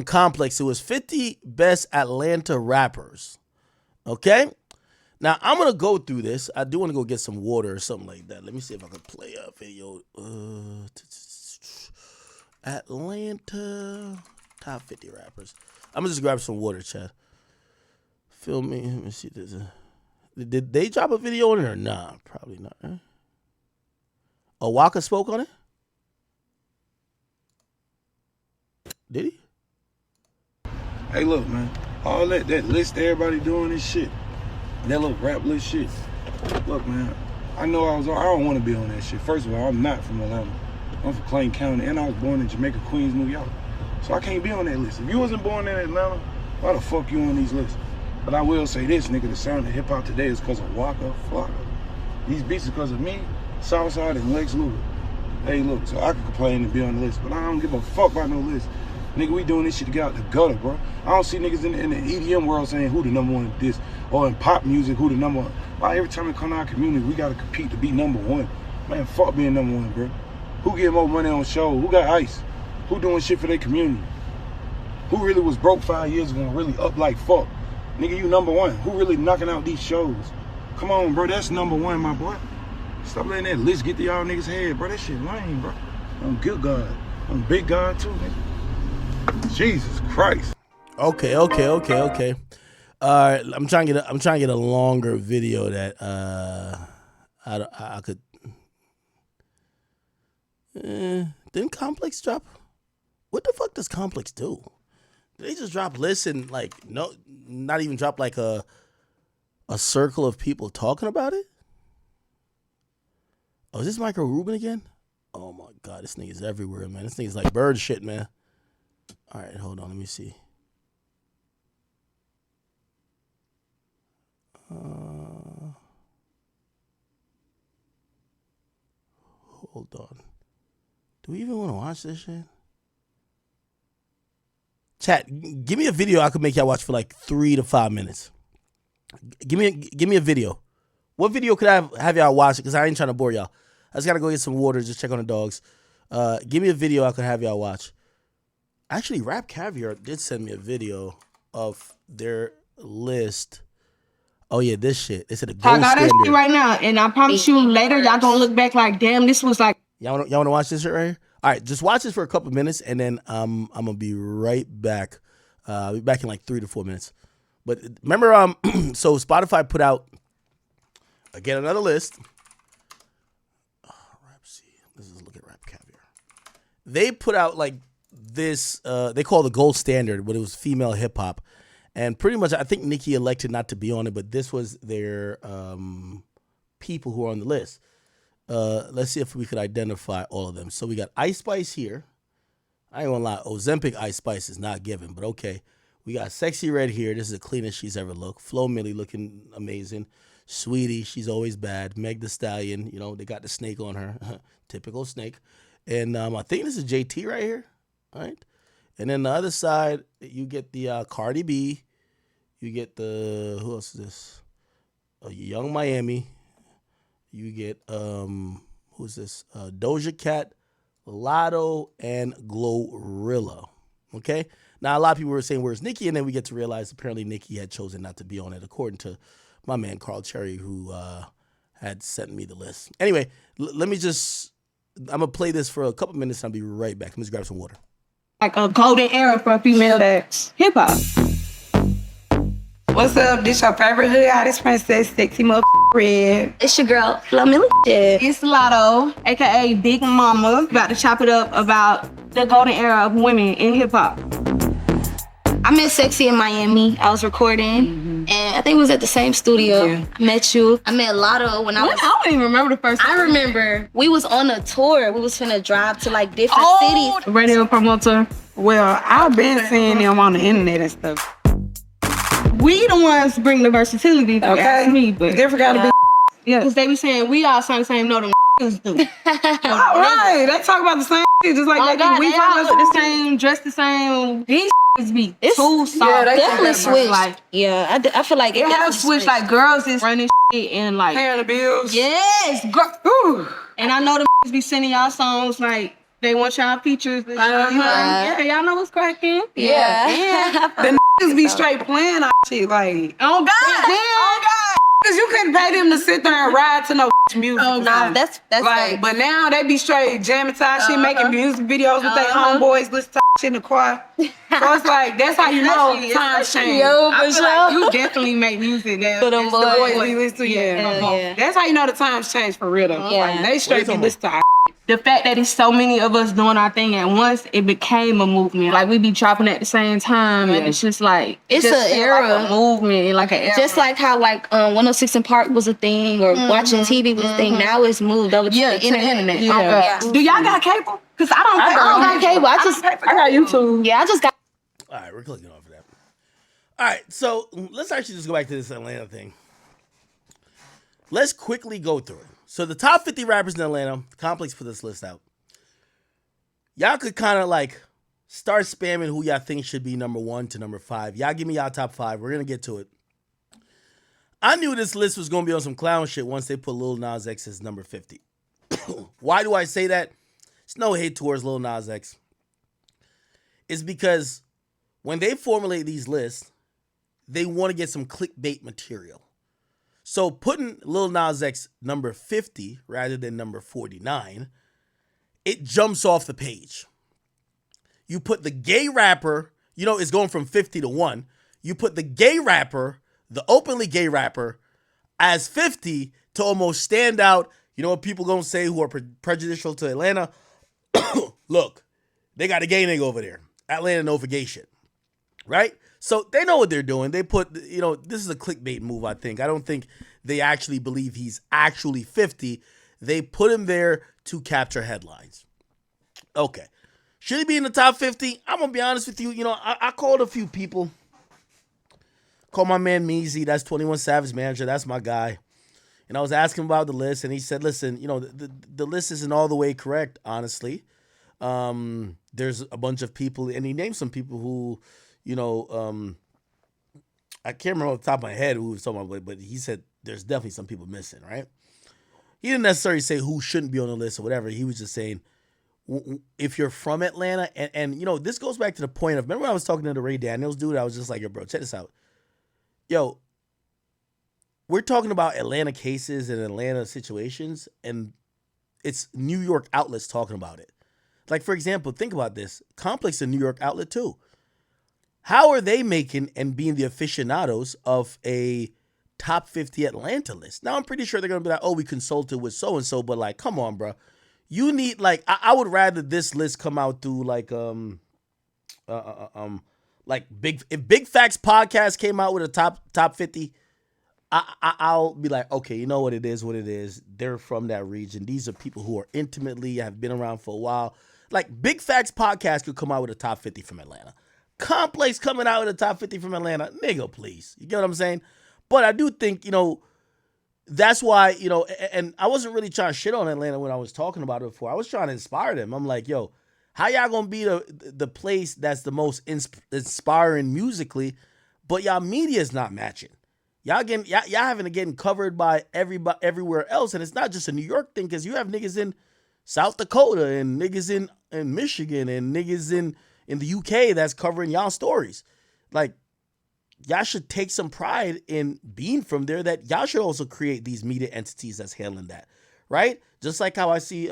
Complex. It was 50 best Atlanta rappers. Okay? Now, I'm going to go through this. I do want to go get some water or something like that. Let me see if I can play a video. Atlanta top 50 rappers. I'm going to just grab some water, chat. Feel me? Let me see. Did they drop a video on it or not? Nah, probably not. Right? Oh, Walker spoke on it? Did he? Hey, look, man. All that list everybody doing this shit. That little rap list shit. Look, man. I know I don't want to be on that shit. First of all, I'm not from Atlanta. I'm from Clayton County, and I was born in Jamaica, Queens, New York. So I can't be on that list. If you wasn't born in Atlanta, why the fuck you on these lists? But I will say this, nigga, the sound of hip-hop today is because of Waka Flocka. These beats are because of me, Southside, and Lex Luger. Hey, look, so I can complain and be on the list, but I don't give a fuck about no list. Nigga, we doing this shit to get out the gutter, bro. I don't see niggas in the EDM world saying who the number one this, or in pop music, who the number one. Why every time we come to our community, we gotta compete to be number one. Man, fuck being number one, bro. Who getting more money on shows? Who got ice? Who doing shit for their community? Who really was broke 5 years ago and really up like fuck? Nigga, you number one. Who really knocking out these shows? Come on, bro, that's number one, my boy. Stop letting that list get to y'all niggas' head, bro. That shit lame, bro. I'm good God. I'm big God too, nigga. Jesus Christ. Okay. All right, I'm trying to get a longer video that I could. Didn't Complex drop? What the fuck does Complex do? Did they just drop lists and like no, not even drop like a circle of people talking about it? Oh, is this Michael Rubin again? Oh my God, this nigga's everywhere, man. This nigga's like bird shit, man. All right, hold on. Let me see. Hold on. Do we even want to watch this shit? Chat, give me a video I could make y'all watch for like 3 to 5 minutes. Give me a video. What video could I have y'all watch? Because I ain't trying to bore y'all. I just got to go get some water, just check on the dogs. Give me a video I could have y'all watch. Actually, Rap Caviar did send me a video of their list. Oh, yeah, this shit. They said a gold standard. I got that shit right now, and I promise you later, y'all gonna look back like, damn, this was like... Y'all want to watch this shit right here? All right, just watch this for a couple minutes, and then I'm going to be right back. I'll be back in like 3 to 4 minutes. But remember, so Spotify put out, again, another list. Let's just look at Rap Caviar. They put out like this, they call it the gold standard, but it was female hip hop. And pretty much, I think Nicki elected not to be on it, but this was their people who are on the list. Let's see if we could identify all of them. So we got Ice Spice here. I ain't gonna lie, Ozempic Ice Spice is not given, but okay. We got Sexy Red here. This is the cleanest she's ever looked. Flo Milli looking amazing. Sweetie, she's always bad. Meg Thee Stallion, you know, they got the snake on her. Typical snake. And I think this is JT right here. All right. And then the other side, you get the Cardi B. You get the, who else is this? Young Miami. You get, who's this? Doja Cat, Lotto, and Glorilla. Okay? Now, a lot of people were saying, where's Nicki? And then we get to realize apparently Nicki had chosen not to be on it, according to my man Carl Cherry, who had sent me the list. Anyway, let me just, I'm going to play this for a couple minutes and I'll be right back. Let me just grab some water. Like a golden era for female hip-hop. What's up? This your favorite hood artist, Princess Sexy Mother Red. It's your girl, Flo Milli. It's Lotto, a.k.a. Big Mama. About to chop it up about the golden era of women in hip-hop. I met Sexy in Miami. I was recording, and I think it was at the same studio. Yeah. I met you. I met Lotto when I was... I don't even remember the first time. I remember. We was on a tour. We was finna drive to, like, different cities. Radio promoter. Well, I've been seeing them on the internet and stuff. We the ones bring the versatility, though. Okay. Me, but different gotta be. Yeah. Because they be saying, we all sound the same, no, them niggas do. All right. They talk about the same shit, just like they do. We all look the same, dress the same. These be too soft. Yeah, they definitely switch. Like, yeah, I feel like it has switched. Like, girls is running shit and like paying the bills. Yes, girl. Ooh. And I know them be sending y'all songs like They want y'all features. Yeah, y'all know what's cracking. Yeah. The niggas be straight playing our shit like, Oh God. cause you couldn't pay them to sit there and ride to no music. Oh, Nah, that's like, like, but now they be straight jamming to our shit, making music videos with their homeboys, listen to our shit in the choir. So it's like, that's how you know times change. yo, I for feel like sure. you definitely make music that For them it's boys. Boys be listening to, Yeah. That's how you know the times change for real though. Yeah. Like, they straight be talking listening to our the fact that it's so many of us doing our thing at once, it became a movement. Like we be dropping at the same time, and it's just like It's just an feel era. like a movement, like an era. Just like how 106 in Park was a thing, or watching TV was a thing. Now it's moved over to the internet. Yeah. Do y'all got cable? Cause I don't got cable. I got YouTube. Yeah, I just got. All right, we're clicking off of that. All right, so let's actually just go back to this Atlanta thing. Let's quickly go through it. So the top 50 rappers in Atlanta, Complex put this list out. Y'all could kind of like start spamming who y'all think should be number 1 to number 5. Y'all give me y'all top 5. We're going to get to it. I knew this list was going to be on some clown shit once they put Lil Nas X as number 50. Why do I say that? It's no hate towards Lil Nas X. It's because when they formulate these lists, they want to get some clickbait material. So putting Lil Nas X number 50 rather than number 49, it jumps off the page. You put the gay rapper, it's going from 50 to 1. You put the gay rapper, the openly gay rapper, as 50 to almost stand out. You know what people going to say who are prejudicial to Atlanta? Look, they got a gay nigga over there. Atlanta known for gay shit. Right? So they know what they're doing. They put, this is a clickbait move, I think. I don't think they actually believe he's actually 50. They put him there to capture headlines. Okay. Should he be in the top 50? I'm going to be honest with you. I called a few people. Called my man Jeezy. That's 21 Savage manager. That's my guy. And I was asking about the list, and he said, listen, the list isn't all the way correct, honestly. There's a bunch of people, and he named some people who, I can't remember off the top of my head who he was talking about, but he said there's definitely some people missing, right? He didn't necessarily say who shouldn't be on the list or whatever. He was just saying, if you're from Atlanta, and this goes back to the point of, remember when I was talking to the Ray Daniels dude? I was just like, yo, bro, check this out. Yo, we're talking about Atlanta cases and Atlanta situations, and it's New York outlets talking about it. Like, for example, think about this. Complex, a New York outlet, too. How are they making and being the aficionados of a top 50 Atlanta list? Now, I'm pretty sure they're going to be like, oh, we consulted with so-and-so, but, like, come on, bro. You need, like, I would rather this list come out through, like, if Big Facts Podcast came out with a top 50, I'll be like, okay, you know what it is. They're from that region. These are people who are intimately, have been around for a while. Like, Big Facts Podcast could come out with a top 50 from Atlanta. Complex coming out with a top 50 from Atlanta. Nigga, please. You get what I'm saying? But I do think, that's why, and I wasn't really trying to shit on Atlanta when I was talking about it before. I was trying to inspire them. I'm like, yo, how y'all gonna be the place that's the most inspiring musically, but y'all media is not matching? Y'all having getting covered by everybody everywhere else, and it's not just a New York thing, because you have niggas in South Dakota and niggas in Michigan and niggas in the UK that's covering y'all stories. Like, y'all should take some pride in being from there, that y'all should also create these media entities that's handling that, right? Just like how I see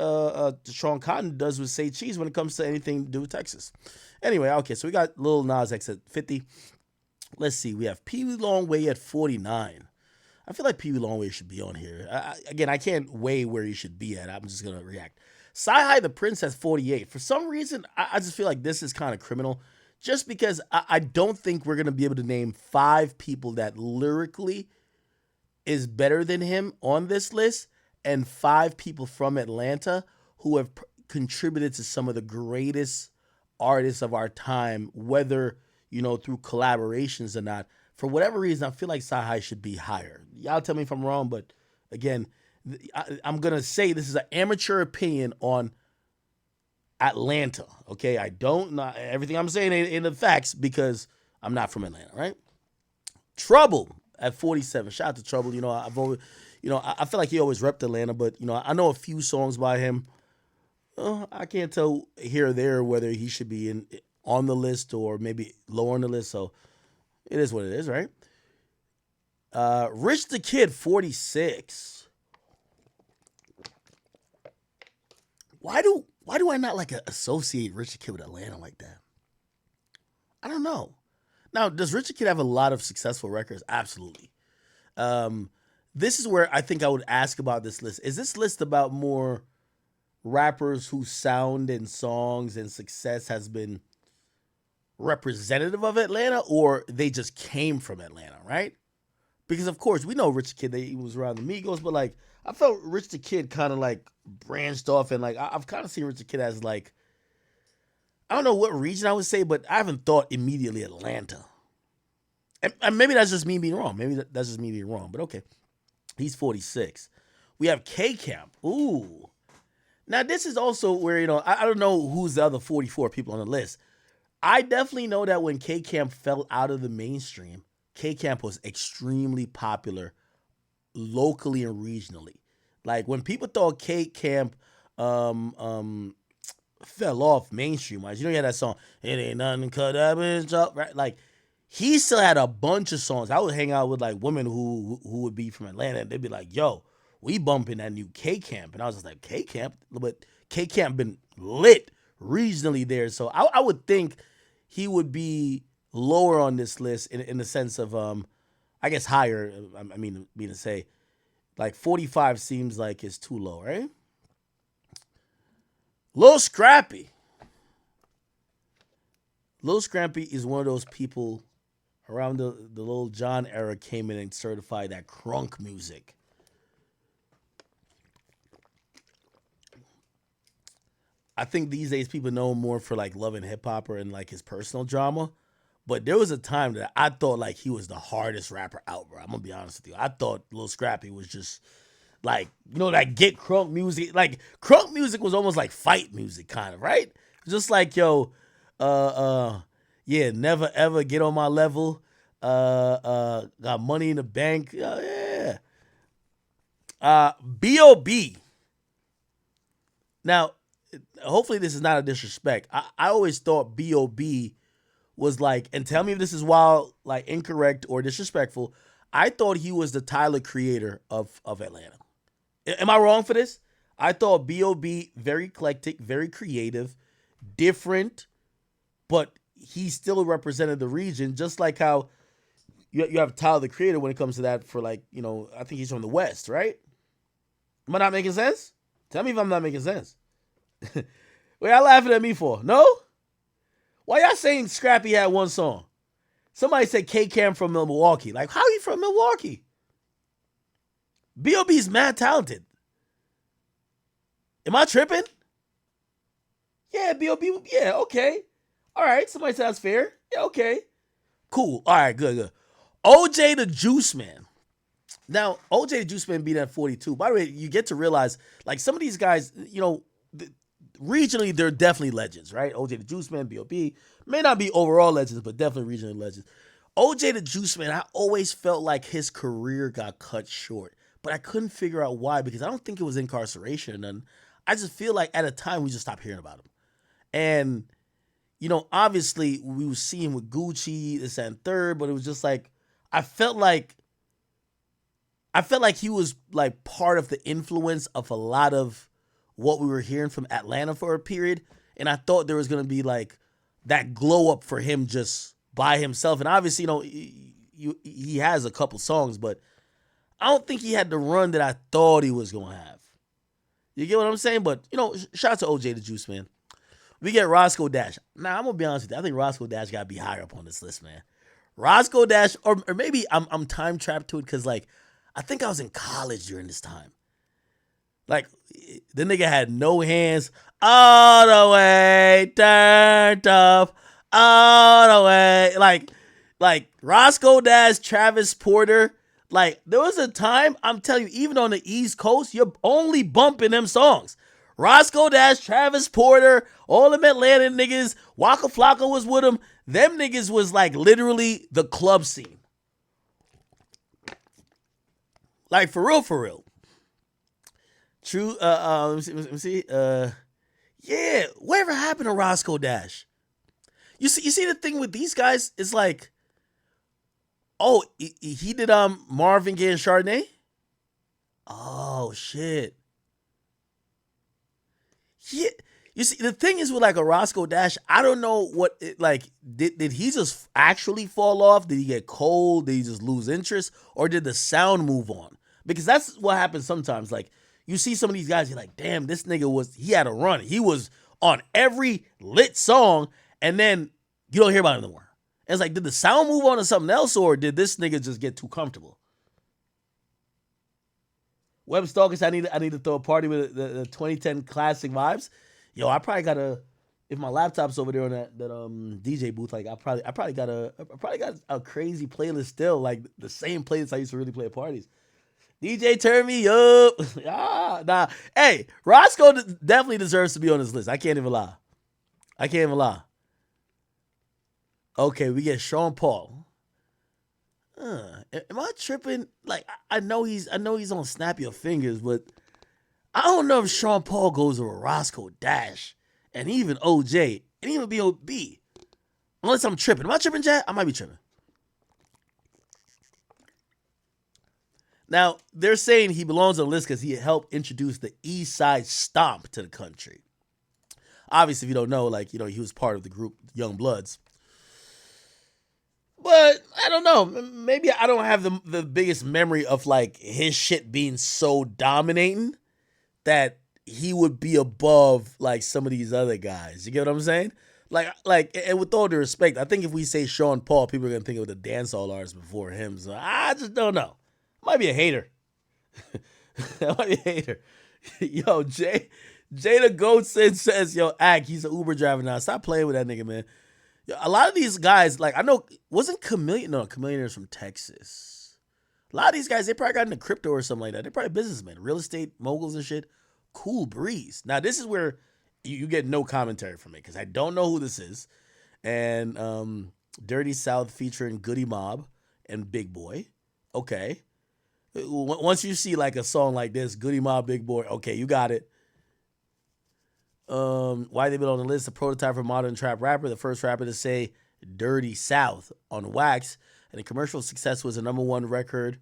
Sean Cotton does with Say Cheese when it comes to anything to do with Texas. Anyway, okay, so we got Lil Nas X at 50. Let's see, we have Pee Wee Longway at 49. I feel like Pee Wee Longway should be on here. Again, I can't weigh where he should be at. I'm just going to react. Sci-Hi the Prince has 48. For some reason, I just feel like this is kind of criminal, just because I don't think we're going to be able to name 5 people that lyrically is better than him on this list, and 5 people from Atlanta who have contributed to some of the greatest artists of our time, whether, through collaborations or not. For whatever reason, I feel like Sci-Hi should be higher. Y'all tell me if I'm wrong, but again, I'm going to say this is an amateur opinion on Atlanta, okay? I don't know everything I'm saying in the facts, because I'm not from Atlanta, right? Trouble at 47. Shout out to Trouble. I've always, I feel like he always repped Atlanta, but I know a few songs by him. I can't tell here or there whether he should be on the list or maybe lower on the list. So it is what it is, right? Rich the Kid, 46. Why do I not like associate Rich the Kid with Atlanta like that? I don't know. Now, does Rich the Kid have a lot of successful records? Absolutely. This is where I think I would ask about this list. Is this list about more rappers whose sound and songs and success has been representative of Atlanta, or they just came from Atlanta, right? Because of course we know Rich the Kid, he was around the Migos, but like I felt Rich the Kid kind of like branched off, and like I've kind of seen Rich the Kid as like, I don't know what region I would say, but I haven't thought immediately Atlanta. And maybe that's just me being wrong. Maybe that's just me being wrong, but okay. He's 46. We have K-Camp. Ooh. Now, this is also where, I don't know who's the other 44 people on the list. I definitely know that when K-Camp fell out of the mainstream, K-Camp was extremely popular locally and regionally. Like, when people thought K-Camp fell off mainstream-wise, you had that song, "It Ain't Nothing Cut Up and Up," right? Like, he still had a bunch of songs. I would hang out with, like, women who would be from Atlanta, and they'd be like, yo, we bumping that new K-Camp. And I was just like, K-Camp? But K-Camp been lit regionally there. So I would think he would be lower on this list in the sense of, I guess higher. I mean to say, like 45 seems like it's too low, right? Lil Scrappy. Lil Scrappy is one of those people around the Lil Jon era came in and certified that crunk music. I think these days people know him more for like Love and Hip Hop and like his personal drama. But there was a time that I thought like he was the hardest rapper out, bro. I'm gonna be honest with you. I thought Lil Scrappy was just like, like get crunk music. Like crunk music was almost like fight music, kind of, right? Just like, yo, yeah, never ever get on my level. Got money in the bank. Yeah. B.O.B. Now, hopefully this is not a disrespect. I always thought B.O.B. was like, and tell me if this is wild, like incorrect or disrespectful. I thought he was the Tyler Creator of Atlanta. Am I wrong for this? I thought B.O.B. very eclectic, very creative, different, but he still represented the region, just like how you have Tyler the Creator when it comes to that for like, I think he's from the West, right? Am I not making sense? Tell me if I'm not making sense. What y'all laughing at me for? No? Why y'all saying Scrappy had one song? Somebody said K-Cam from Milwaukee. Like, how he from Milwaukee? B.O.B.'s mad talented. Am I tripping? Yeah, B.O.B. Yeah, okay. All right, somebody said that's fair. Yeah, okay. Cool. All right, good. OJ the Juice Man. Now, OJ the Juice Man beat at 42. By the way, you get to realize, like, some of these guys, regionally, they're definitely legends, right? OJ the Juice Man, B.O.B. may not be overall legends, but definitely regionally legends. OJ the Juice Man, I always felt like his career got cut short, but I couldn't figure out why, because I don't think it was incarceration or nothing. I just feel like at a time we just stopped hearing about him. And, obviously we were seeing with Gucci, this and third, but it was just like, I felt like he was like part of the influence of a lot of what we were hearing from Atlanta for a period. And I thought there was going to be like that glow up for him just by himself. And obviously, he has a couple songs, but I don't think he had the run that I thought he was going to have. You get what I'm saying? But, shout out to OJ the Juice Man. We get Roscoe Dash. Now, I'm going to be honest with you. I think Roscoe Dash got to be higher up on this list, man. Roscoe Dash, or maybe I'm time trapped to it because, like, I think I was in college during this time. Like, the nigga had no hands, all the way turned up, all the way. Like Roscoe Dash, Travis Porter. Like, there was a time, I'm telling you, even on the East Coast, you're only bumping them songs. Roscoe Dash, Travis Porter, all them Atlanta niggas, Waka Flocka was with them. Them niggas was like literally the club scene. Like, for real. True, let me see. Yeah, whatever happened to Roscoe Dash? You see the thing with these guys is like, oh, he did Marvin Gaye and Chardonnay. Oh shit. Yeah. You see, the thing is with like a Roscoe Dash, I don't know what it, like. Did he just actually fall off? Did he get cold? Did he just lose interest, or did the sound move on? Because that's what happens sometimes. Like you see some of these guys, you're like, damn, this nigga he had a run. He was on every lit song, and then you don't hear about him anymore. And it's like, did the sound move on to something else, or did this nigga just get too comfortable? Web Stalkers, I need to throw a party with the 2010 classic vibes. Yo, I probably gotta, if my laptop's over there on that DJ booth, like I probably got a crazy playlist still, like the same playlist I used to really play at parties. DJ, turn me up. Nah. Hey, Roscoe definitely deserves to be on this list. I can't even lie. Okay, we get Sean Paul. Am I tripping? Like I know he's on Snap Your Fingers, but I don't know if Sean Paul goes with Roscoe Dash and even OJ and even B.O.B. Unless I'm tripping. Am I tripping, Jack? I might be tripping. Now, they're saying he belongs on the list because he helped introduce the East Side Stomp to the country. Obviously, if you don't know, like, you know, he was part of the group Young Bloods. But I don't know. Maybe I don't have the biggest memory of like his shit being so dominating that he would be above like some of these other guys. You get what I'm saying? Like, and with all due respect, I think if we say Sean Paul, people are gonna think of the dancehall artist before him. So I just don't know. Might be a hater. Yo, Jada Goatson says, yo, Ak, he's an Uber driver now. Stop playing with that nigga, man. Yo, a lot of these guys, like, I know, wasn't Chameleon? No, Chameleon is from Texas. A lot of these guys, they probably got into crypto or something like that. They're probably businessmen, real estate moguls and shit. Cool breeze. Now, this is where you get no commentary from me because I don't know who this is. And Dirty South featuring Goody Mob and Big Boy. Okay. Once you see like a song like this, Goody Mob, Big Boy, okay, you got it. Why they been on the list? The prototype for modern trap rapper, the first rapper to say Dirty South on wax, and the commercial success was a #1 record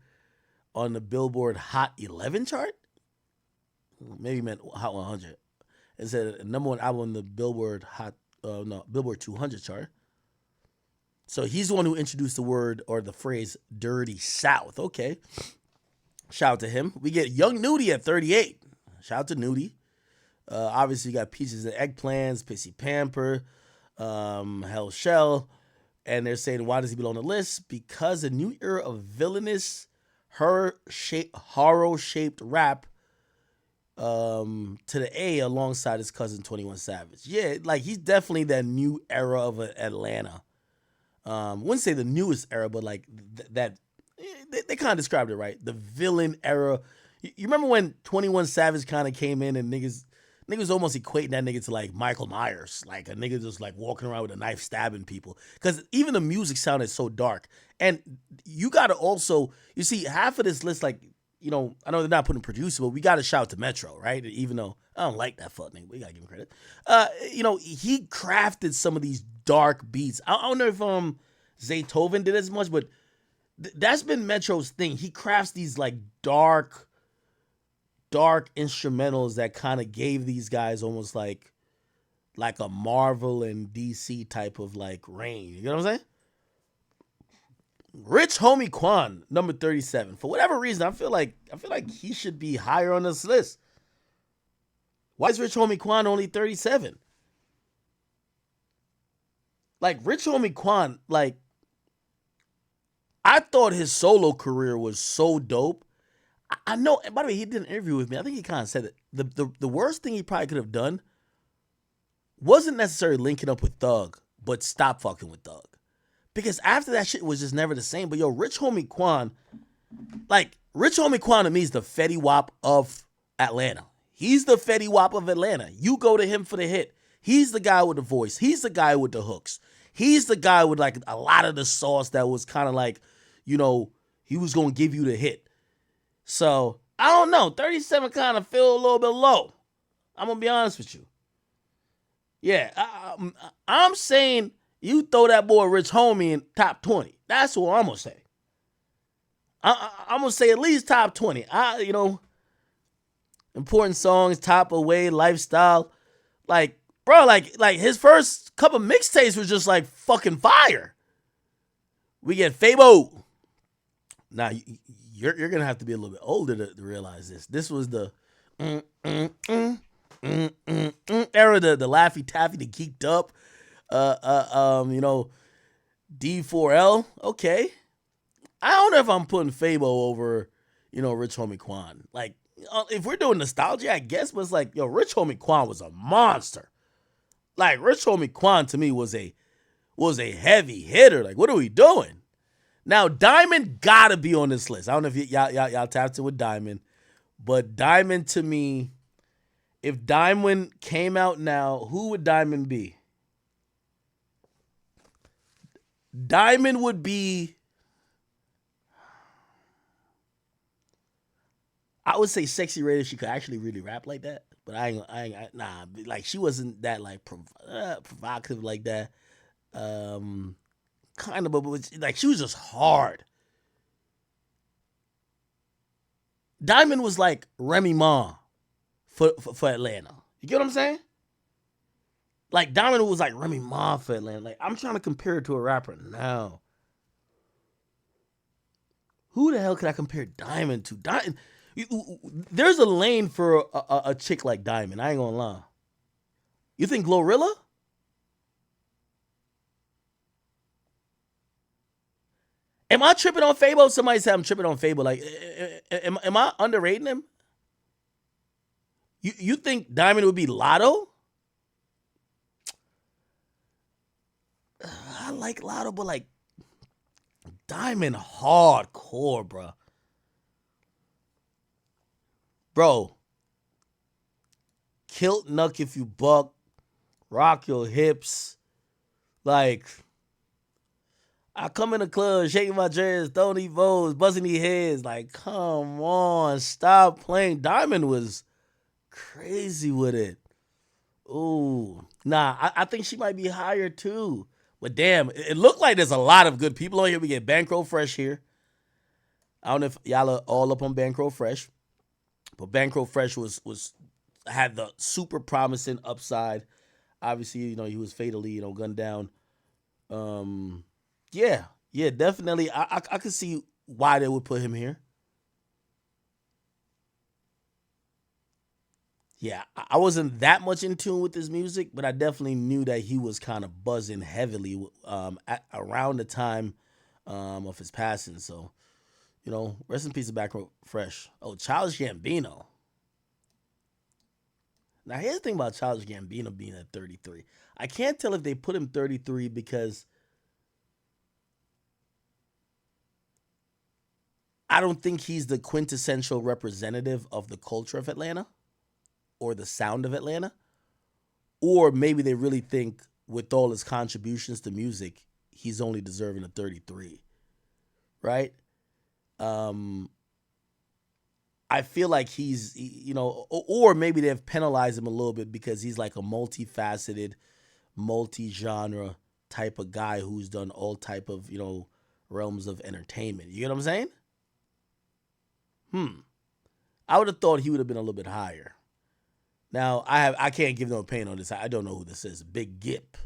on the Billboard Hot 11 chart. Maybe meant Hot 100. It said a #1 album on the Billboard Billboard 200 chart. So he's the one who introduced the word or the phrase Dirty South. Okay. Shout out to him. We get Young Nudie at 38. Shout out to Nudie. Obviously, you got Peaches and Eggplants, Pissy Pamper, Hell Shell. And they're saying, why does he belong on the list? Because a new era of villainous, horror-shaped rap to the A alongside his cousin 21 Savage. Yeah, like he's definitely that new era of Atlanta. Wouldn't say the newest era, but like that they kind of described it right. The villain era. You remember when 21 Savage kind of came in and niggas almost equating that nigga to like Michael Myers, like a nigga just like walking around with a knife stabbing people. Because even the music sounded so dark. And you gotta also, you see, half of this list, like, you know, I know they're not putting producer, but we gotta shout to Metro, right? Even though I don't like that fuck nigga, but we gotta give him credit. You know, he crafted some of these dark beats. I don't know if Zaytoven did as much, but that's been Metro's thing. He crafts these like dark instrumentals that kind of gave these guys almost like a Marvel and DC type of like reign. You know what I'm saying? Rich Homie Quan, number 37. For whatever reason, I feel like he should be higher on this list. Why is Rich Homie Quan only 37? Like Rich Homie Quan, like I thought his solo career was so dope. I know, by the way, he did an interview with me. I think he kind of said that the worst thing he probably could have done wasn't necessarily linking up with Thug, but stop fucking with Thug. Because after that shit was just never the same. But yo, Rich Homie Quan to me is the Fetty Wap of Atlanta. He's the Fetty Wap of Atlanta. You go to him for the hit. He's the guy with the voice. He's the guy with the hooks. He's the guy with like a lot of the sauce that was kind of like, you know, he was going to give you the hit. So, I don't know. 37 kind of feel a little bit low. I'm going to be honest with you. Yeah, I'm saying you throw that boy Rich Homie in top 20. That's what I'm gonna say. I'm gonna say at least top 20. Important songs, top away, lifestyle. Like, bro, like his first couple mixtapes was just like fucking fire. We get Fabo. Now you're gonna have to be a little bit older to realize this. This was the era, the Laffy Taffy, the Geeked Up, D4L. Okay, I don't know if I'm putting Fabo over, Rich Homie Quan. Like, if we're doing nostalgia, I guess, but it's like, Rich Homie Quan was a monster. Like, Rich Homie Quan to me was a heavy hitter. Like, what are we doing? Now, Diamond gotta be on this list. I don't know if y'all tapped in with Diamond, but Diamond to me, if Diamond came out now, who would Diamond be? Diamond would be, I would say Sexy Red if she could actually really rap like that. But nah, like she wasn't that like provocative like that. Kind of, but like she was just hard. Diamond was like Remy Ma for Atlanta. You get what I'm saying? Like Diamond was like Remy Ma for Atlanta. Like I'm trying to compare it to a rapper now. Who the hell could I compare Diamond to? There's a lane for a chick like Diamond. I ain't gonna lie. You think Glorilla? Am I tripping on Fabo? Somebody said I'm tripping on Fabo. Like, am I underrating him? You think Diamond would be Lotto? I like Lotto, but like Diamond hardcore, bro. Bro, kilt nuck if you buck, rock your hips, like. I come in the club, shaking my dress, throwing these votes, buzzing these heads. Like, come on, stop playing. Diamond was crazy with it. Ooh. Nah, I think she might be higher too. But damn, it looked like there's a lot of good people on here. We get Bankroll Fresh here. I don't know if y'all are all up on Bankroll Fresh. But Bankroll Fresh had the super promising upside. Obviously, he was fatally, gunned down. Yeah, definitely. I could see why they would put him here. Yeah, I wasn't that much in tune with his music, but I definitely knew that he was kind of buzzing heavily around the time of his passing. So, rest in peace of Bankroll Fresh. Oh, Childish Gambino. Now, here's the thing about Childish Gambino being at 33. I can't tell if they put him 33 because I don't think he's the quintessential representative of the culture of Atlanta or the sound of Atlanta. Or maybe they really think with all his contributions to music, he's only deserving of 33. Right? I feel like he's, or maybe they've penalized him a little bit because he's like a multifaceted, multi-genre type of guy who's done all type of, realms of entertainment. You get what I'm saying? I would have thought he would have been a little bit higher. Now, I can't give no opinion on this. I don't know who this is. Big Gip.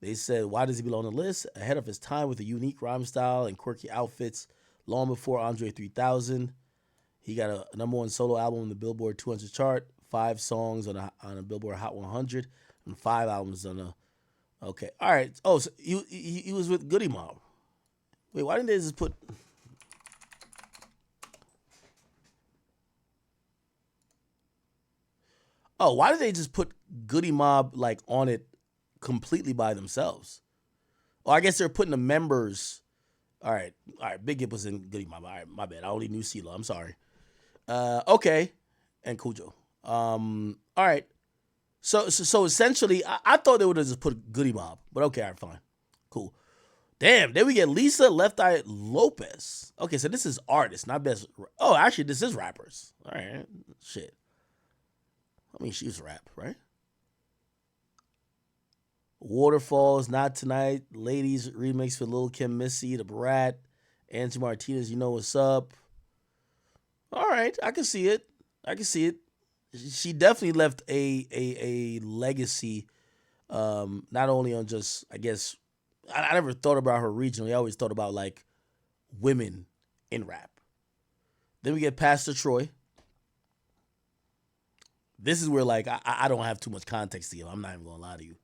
They said, why does he belong on the list? Ahead of his time with a unique rhyme style and quirky outfits, long before Andre 3000. He got a number one solo album on the Billboard 200 chart, 5 songs on a Billboard Hot 100, and 5 albums on a... Okay, all right. Oh, so he was with Goody Mob. Wait, why didn't they just put... Oh, why did they just put Goody Mob like on it completely by themselves? Oh, I guess they're putting the members. All right. Big Gip was in Goody Mob. All right, my bad. I only knew CeeLo. I'm sorry. Okay, and Cujo. All right. So essentially, I thought they would have just put Goody Mob, but okay, all right, fine, cool. Damn, then we get Lisa Left Eye Lopez. Okay, so this is artists, not best. Oh, actually, this is rappers. All right, shit. I mean, she's rap, right? Waterfalls, Not Tonight, Ladies remix for Lil Kim Missy, The Brat, Angie Martinez, You Know What's Up. All right, I can see it. I can see it. She definitely left a legacy, not only on just, I guess, I never thought about her regionally. I always thought about like women in rap. Then we get Pastor Troy. This is where like I don't have too much context to give. I'm not even gonna lie to you.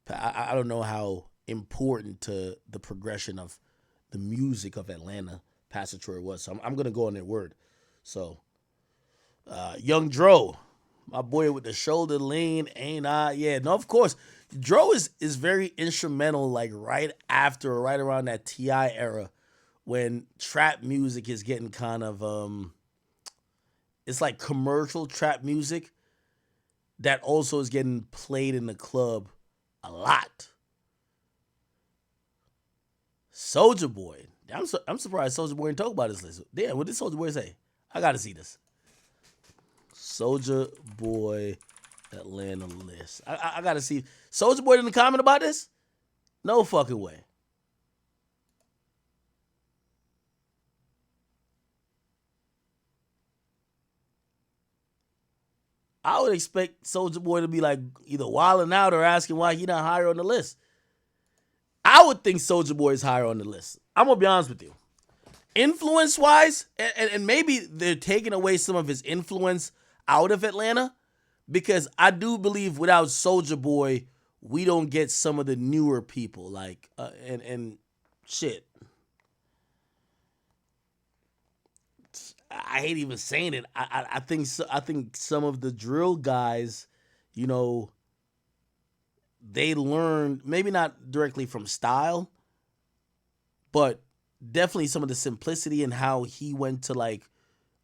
I don't know how important to the progression of the music of Atlanta Pastor Troy was. So I'm gonna go on their word. So Young Dro, my boy with the shoulder lean, ain't I? Yeah, no, of course. Dro is very instrumental, like right after or right around that T.I. era when trap music is getting kind of it's like commercial trap music that also is getting played in the club a lot. Soulja Boy. I'm surprised Soulja Boy didn't talk about this list. Damn, what did Soulja Boy say? I gotta see this. Soulja Boy Atlanta list. I gotta see. Soulja Boy didn't comment about this? No fucking way. I would expect Soulja Boy to be like either wilding out or asking why he not higher on the list. I would think Soulja Boy is higher on the list. I'm gonna be honest with you. Influence-wise, and maybe they're taking away some of his influence out of Atlanta, because I do believe without Soulja Boy, we don't get some of the newer people like and shit. I hate even saying it. I think some of the drill guys, you know, they learned maybe not directly from style, but definitely some of the simplicity and how he went to like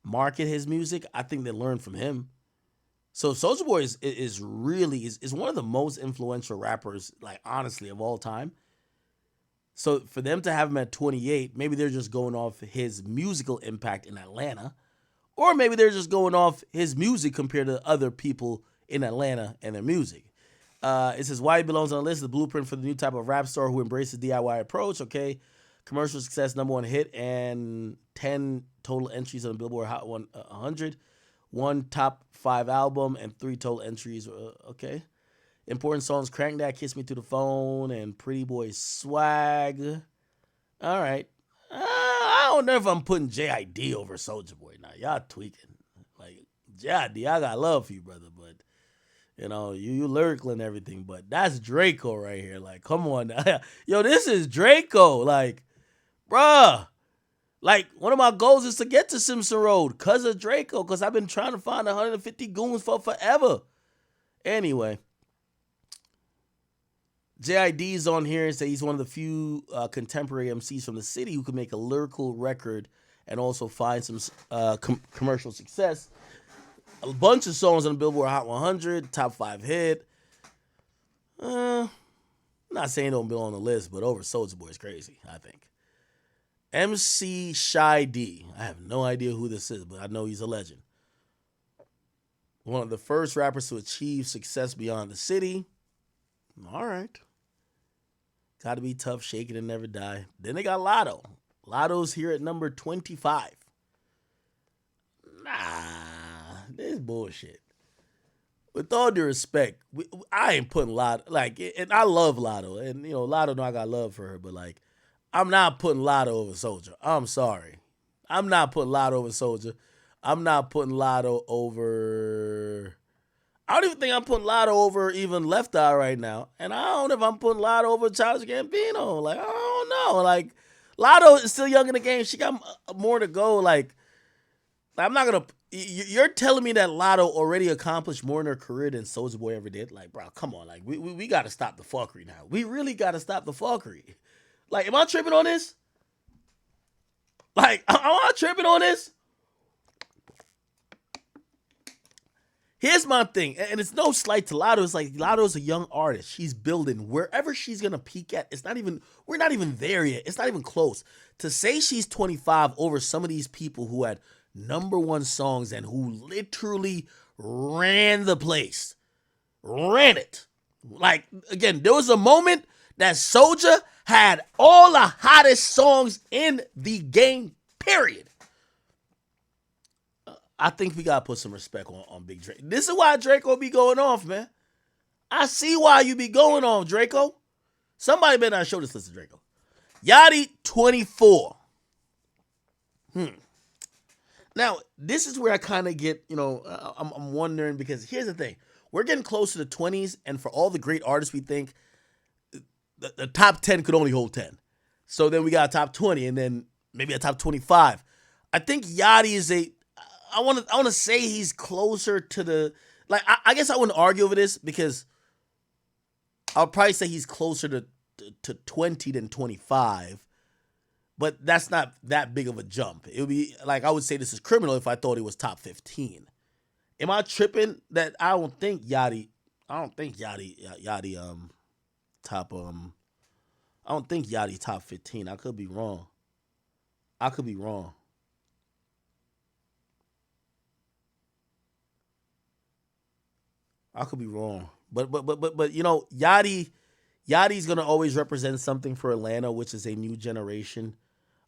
market his music. I think they learned from him. So Soulja Boy is really one of the most influential rappers, like honestly, of all time. So for them to have him at 28, maybe they're just going off his musical impact in Atlanta, or maybe they're just going off his music compared to other people in Atlanta and their music. It says why he belongs on the list, the blueprint for the new type of rap star who embraces DIY approach. Okay, commercial success, #1 hit, and 10 total entries on the Billboard Hot 100. 1 top 5 album and 3 total entries. Okay. Important songs: Crank That, Kiss Me to the Phone, and Pretty Boy Swag. All right. I don't know if I'm putting JID over Soulja Boy now. Y'all tweaking. Like, JID, I got love for you, brother, but, you know, you lyrical and everything, but that's Draco right here. Like, come on now. Yo, this is Draco. Like, bruh. Like, one of my goals is to get to Simpson Road because of Draco, because I've been trying to find 150 goons for forever. Anyway. JID's on here and say he's one of the few contemporary MCs from the city who can make a lyrical record and also find some commercial success. A bunch of songs on the Billboard Hot 100, top 5 hit. I'm not saying don't belong on the list, but over Soulja Boy is crazy, I think. MC Shy D. I have no idea who this is, but I know he's a legend. One of the first rappers to achieve success beyond the city. All right. Gotta be tough, shake it and never die. Then they got Lotto. Lotto's here at number 25. Nah, this bullshit. With all due respect, I ain't putting Lotto, like, and I love Lotto, and, you know, Lotto know I got love for her, but, like, I'm not putting Lotto over Soulja. I'm sorry. I'm not putting Lotto over Soulja. I'm not putting Lotto over... I don't even think I'm putting Lotto over even Left Eye right now. And I don't know if I'm putting Lotto over Childish Gambino. Like, I don't know. Like, Lotto is still young in the game. She got more to go. Like, I'm not going to... You're telling me that Lotto already accomplished more in her career than Soulja Boy ever did? Like, bro, come on. Like, we got to stop the fuckery now. We really got to stop the fuckery. Like, am I tripping on this? Like, am I tripping on this? Here's my thing, and it's no slight to Lotto. It's like Lotto's a young artist. She's building. Wherever she's going to peak at, we're not even there yet. It's not even close. To say she's 25 over some of these people who had #1 songs and who literally ran the place. Ran it. Like, again, there was a moment that Soulja had all the hottest songs in the game, period. I think we gotta put some respect on Big Drake. This is why Draco be going off, man. I see why you be going on, Draco. Somebody better not show this list to Draco. Yachty, 24. Now, this is where I kind of get, I'm wondering, because here's the thing. We're getting close to the 20s, and for all the great artists we think, the top 10 could only hold 10. So then we got a top 20, and then maybe a top 25. I think Yachty is I want to say he's closer to the, like, I guess I wouldn't argue over this, because I'll probably say he's closer to 20 than 25. But that's not that big of a jump. It would be like, I would say this is criminal if I thought he was top 15. Am I tripping that I don't think Yachty top I don't think Yachty top 15. I could be wrong. I could be wrong. But Yachty's gonna always represent something for Atlanta, which is a new generation,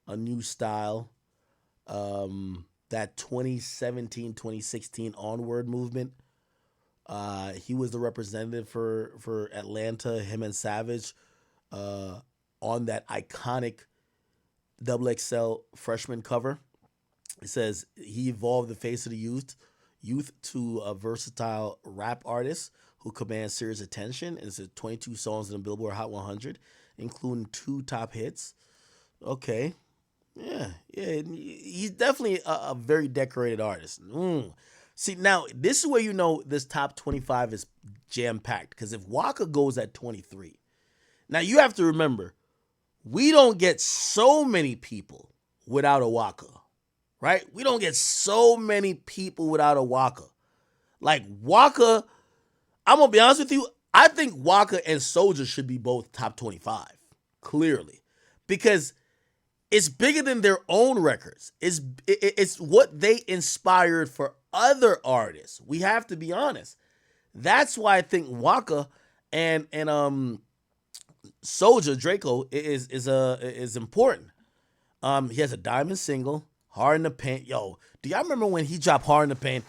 a new style. That 2017, 2016 onward movement. He was the representative for Atlanta, him and Savage, on that iconic XXL freshman cover. It says he evolved the face of the youth to a versatile rap artist who commands serious attention. It's 22 songs in the Billboard Hot 100, including 2 top hits. Okay. Yeah. He's definitely a very decorated artist. See, now, this is where you know this top 25 is jam-packed, because if Waka goes at 23, now you have to remember, we don't get so many people without a Waka, right? We don't get so many people without a Waka. Like, Waka, I'm going to be honest with you, I think Waka and Soulja should be both top 25, clearly, because it's bigger than their own records. It's what they inspired for other artists. We have to be honest. That's why I think Waka and Soulja Draco is important. He has a diamond single, Hard in the Paint. Yo, do y'all remember when he dropped Hard in the Paint?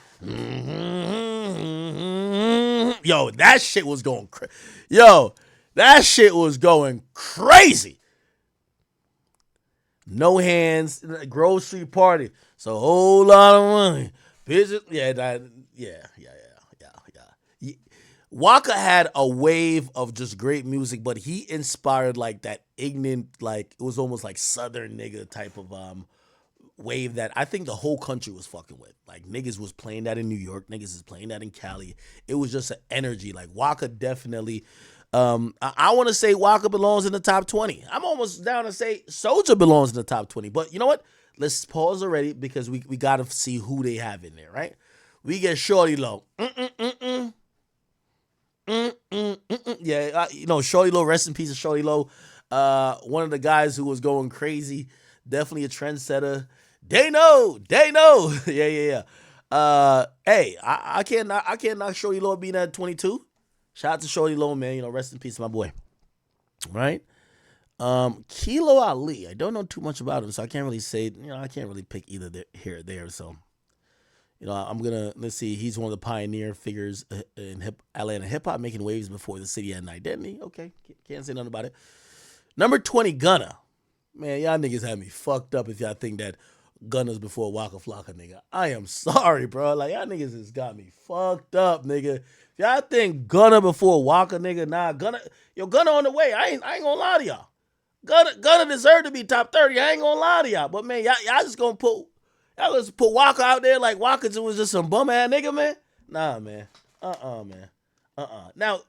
Yo, that shit was going crazy. No Hands, Grocery Party. It's a whole lot of money. Yeah. Waka had a wave of just great music, but he inspired like that ignorant, like it was almost like Southern nigga type of wave that I think the whole country was fucking with. Like niggas was playing that in New York, niggas is playing that in Cali. It was just an energy. Like Waka definitely. I want to say Waka belongs in the top 20. I'm almost down to say Soulja belongs in the top 20. But you know what? Let's pause already because we got to see who they have in there, right? We get Shorty Low. Yeah, Shorty Low, rest in peace of Shorty Low. One of the guys who was going crazy. Definitely a trendsetter. They know. Yeah. Hey, I can't knock Shorty Low being at 22. Shout out to Shorty Low, man. Rest in peace, my boy. Right? Kilo Ali. I don't know too much about him, so I can't really say, I can't really pick either here or there. So, let's see. He's one of the pioneer figures in Atlanta hip hop, making waves before the city had an identity. Okay. Can't say nothing about it. Number 20, Gunna. Man, y'all niggas had me fucked up if y'all think that Gunna's before Waka Flocka, nigga. I am sorry, bro. Like, y'all niggas has got me fucked up, nigga. If y'all think Gunna before Waka, nigga, nah, Gunna on the way. I ain't gonna lie to y'all. Gunna deserved to be top 30. I ain't gonna lie to y'all. But, man, y'all just gonna put Waka out there like Waka was just some bum-ass nigga, man? Nah, man. Man. Now,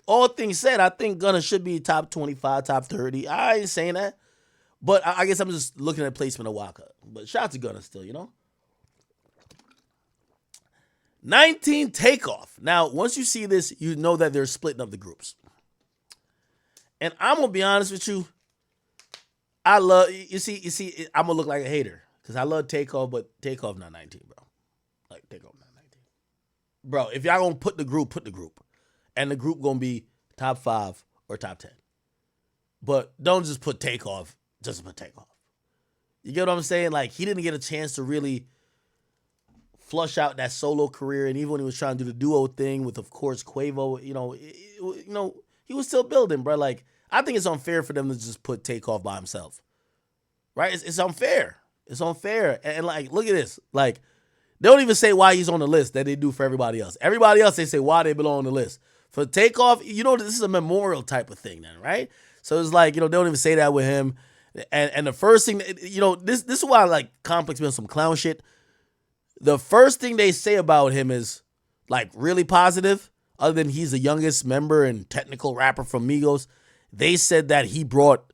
all things said, I think Gunna should be top 25, top 30. I ain't saying that. But I guess I'm just looking at placement of Waka. But shout out to Gunna still, 19, Takeoff. Now, once you see this, you know that they're splitting up the groups. And I'm going to be honest with you. You see, I'm going to look like a hater. Because I love Takeoff, but Takeoff not 19, bro. Like, Takeoff not 19. Bro, if y'all going to put the group. And the group going to be top 5, or top 10. But don't just put Takeoff just to put Takeoff. You get what I'm saying? Like, he didn't get a chance to really flush out that solo career, and even when he was trying to do the duo thing with, of course, Quavo, he was still building, bro. Like, I think it's unfair for them to just put Takeoff by himself, right? It's unfair. It's unfair, and like, look at this. Like, they don't even say why he's on the list that they do for everybody else. Everybody else, they say why they belong on the list. For Takeoff, this is a memorial type of thing then, right? So it's like, they don't even say that with him. And the first thing, this is why, like, Complex been some clown shit. The first thing they say about him is, like, really positive, other than he's the youngest member and technical rapper from Migos. They said that he brought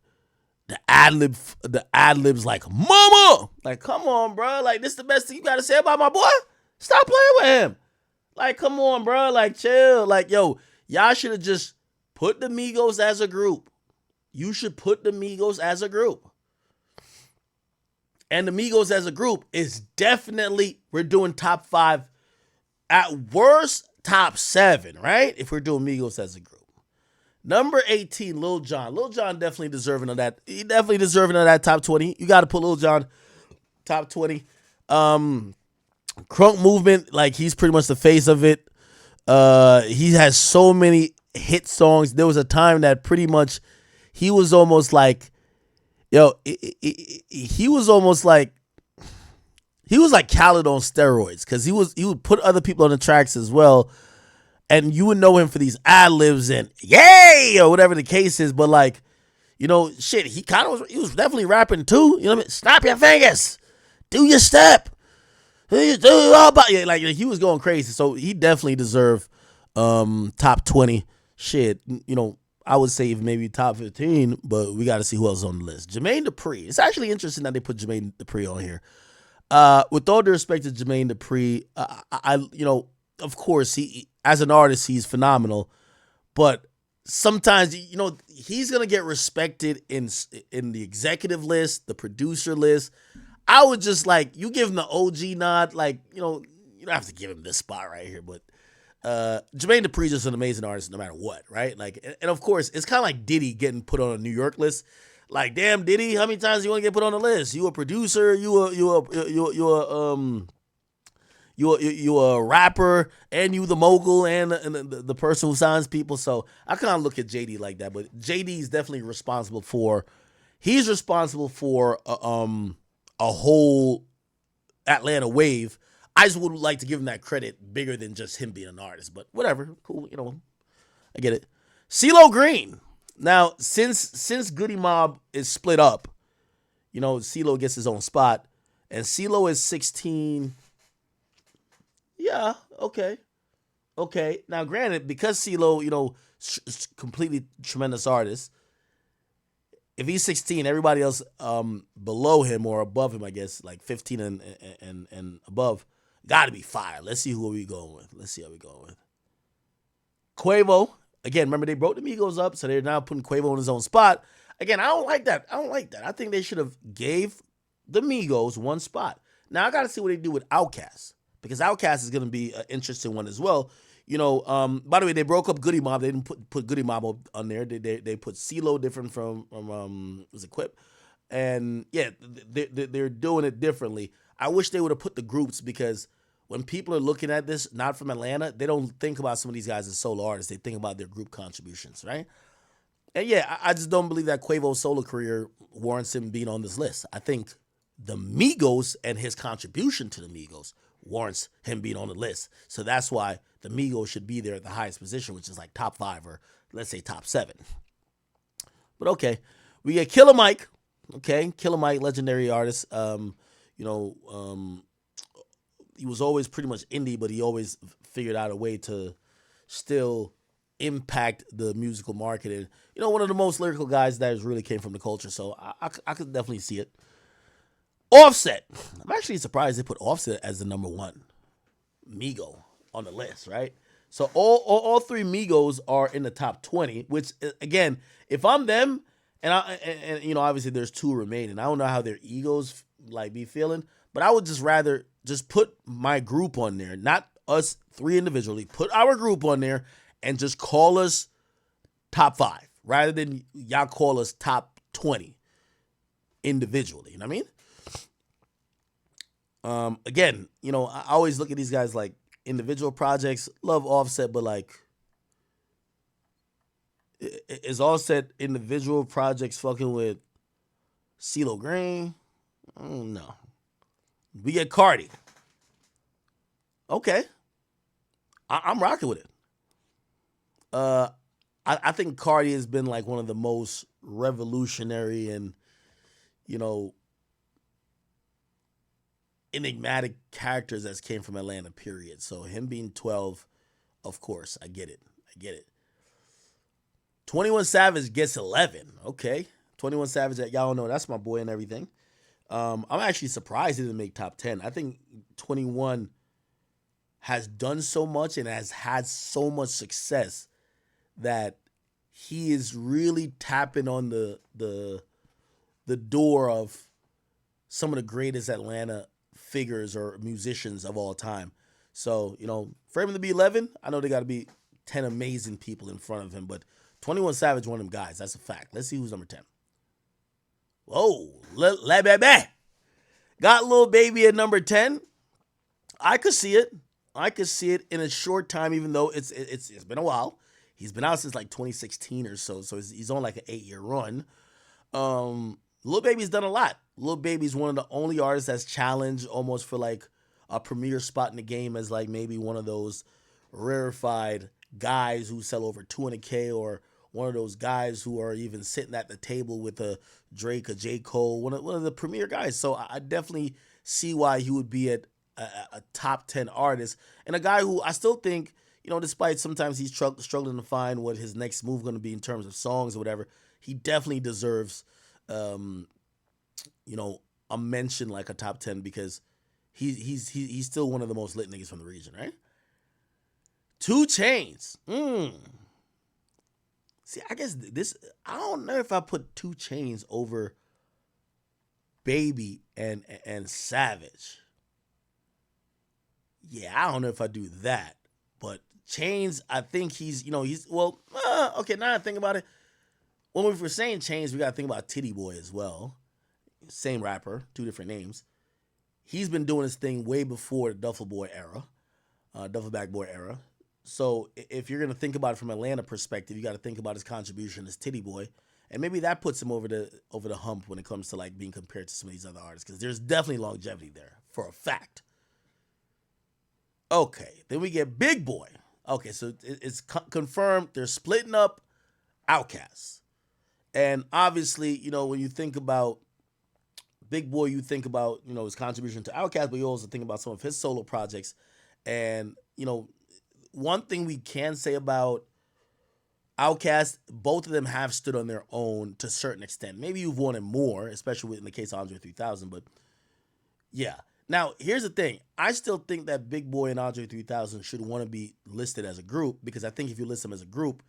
the ad-libs like, mama! Like, come on, bro. Like, this is the best thing you got to say about my boy? Stop playing with him. Like, come on, bro. Like, chill. Like, yo, y'all should have just put the Migos as a group. You should put the Migos as a group. And the Migos as a group is definitely, we're doing top 5. At worst, top 7, right? If we're doing Migos as a group. Number 18, Lil Jon. Lil Jon definitely deserving of that. He definitely deserving of that top 20. You got to put Lil Jon top 20. Crunk Movement, like, he's pretty much the face of it. He has so many hit songs. There was a time that pretty much he was almost like, he was almost like, he was like Khaled on steroids, because he would put other people on the tracks as well, and you would know him for these ad-libs and yay or whatever the case is. But like, shit, he was definitely rapping too. You know what I mean? Snap your fingers, do your step, do all about you. Like, he was going crazy, so he definitely deserved top 20. Shit, I would say maybe top 15, but we got to see who else is on the list. Jermaine Dupri. It's actually interesting that they put Jermaine Dupri on here. With all due respect to Jermaine Dupri, of course, he, as an artist, he's phenomenal, but sometimes, he's gonna get respected in the executive list, the producer list. I would just, like, you give him the OG nod, like, you don't have to give him this spot right here, but Jermaine Dupri is just an amazing artist no matter what, right? Like, and of course, it's kind of like Diddy getting put on a New York list. Like, damn, Diddy, how many times do you want to get put on the list? You a producer, you a rapper, and you the mogul, and the person who signs people. So I kind of look at JD like that, but JD is definitely responsible for a whole Atlanta wave. I just would like to give him that credit bigger than just him being an artist, but whatever, cool, I get it. CeeLo Green. Now, since Goody Mob is split up, CeeLo gets his own spot, and CeeLo is 16. Yeah, okay. Now, granted, because CeeLo, completely tremendous artist, if he's 16, everybody else below him or above him, I guess, like 15 and above, got to be fire. Let's see who we going with. Let's see how we going with. Quavo. Again, remember, they broke the Migos up, so they're now putting Quavo in his own spot. Again, I don't like that. I think they should have gave the Migos one spot. Now, I got to see what they do with Outkast, because Outkast is going to be an interesting one as well. By the way, they broke up Goody Mob. They didn't put Goody Mob on there. They put CeeLo different from was it Quip? And, yeah, they're doing it differently. I wish they would have put the groups, because when people are looking at this, not from Atlanta, they don't think about some of these guys as solo artists. They think about their group contributions, right? And yeah, I just don't believe that Quavo's solo career warrants him being on this list. I think the Migos and his contribution to the Migos warrants him being on the list. So that's why the Migos should be there at the highest position, which is like top 5 or let's say top 7. But okay, we get Killer Mike. Okay, Killer Mike, legendary artist. He was always pretty much indie, but he always figured out a way to still impact the musical market. And, one of the most lyrical guys that has really came from the culture. So I could definitely see it. Offset. I'm actually surprised they put Offset as the number 1 Migo on the list, right? So all 3 Migos are in the top 20, which, again, if I'm them, and obviously there's 2 remaining. I don't know how their egos like be feeling, but I would just rather just put my group on there, not us 3 individually. Put our group on there and just call us top 5 rather than y'all call us top 20 individually. You know what I mean? Again, you know, I always look at these guys like individual projects. Love Offset, but like, is Offset individual projects fucking with CeeLo Green? No. We get Cardi. Okay. I'm rocking with it. I think Cardi has been like one of the most revolutionary and, you know, enigmatic characters that came from Atlanta, period. So him being 12, of course, I get it. 21 Savage gets 11. Okay. 21 Savage, y'all know that's my boy and everything. I'm actually surprised he didn't make top 10. I think 21 has done so much and has had so much success that he is really tapping on the door of some of the greatest Atlanta figures or musicians of all time. So, you know, for him to be 11, I know there got to be 10 amazing people in front of him, but 21 Savage, one of them guys. That's a fact. Let's see who's number 10. Whoa, La Baby. Got Lil Baby at number 10. I could see it. In a short time, even though it's been a while. He's been out since like 2016 or so. So he's on like an 8-year run. Lil Baby's done a lot. Lil Baby's one of the only artists that's challenged almost for like a premier spot in the game as like maybe one of those rarefied guys who sell over 200K, or one of those guys who are even sitting at the table with a Drake, a J. Cole, one of the premier guys. So I definitely see why he would be at a top 10 artist, and a guy who I still think, you know, despite sometimes he's struggling to find what his next move going to be in terms of songs or whatever, he definitely deserves, you know, a mention like a top 10 because he's still one of the most lit niggas from the region, right? 2 Chainz. See, I guess I don't know if I put 2 Chainz over Baby and Savage. Yeah, I don't know if I do that. But Chainz, I think okay, now I think about it. When we were saying Chainz, we got to think about Titty Boy as well. Same rapper, 2 different names. He's been doing his thing way before the Duffel Bag Boy era. So if you're going to think about it from Atlanta perspective, you got to think about his contribution as Titty Boy. And maybe that puts him over the hump when it comes to like being compared to some of these other artists, because there's definitely longevity there for a fact. Okay, then we get Big Boy. Okay, so it's confirmed they're splitting up Outkast. And obviously, you know, when you think about Big Boy, you think about, you know, his contribution to Outkast, but you also think about some of his solo projects. And, you know, one thing we can say about Outkast, both of them have stood on their own to a certain extent. Maybe you've wanted more, especially in the case of Andre 3000, but yeah. Now, here's the thing. I still think that Big Boy and Andre 3000 should want to be listed as a group, because I think if you list them as a group,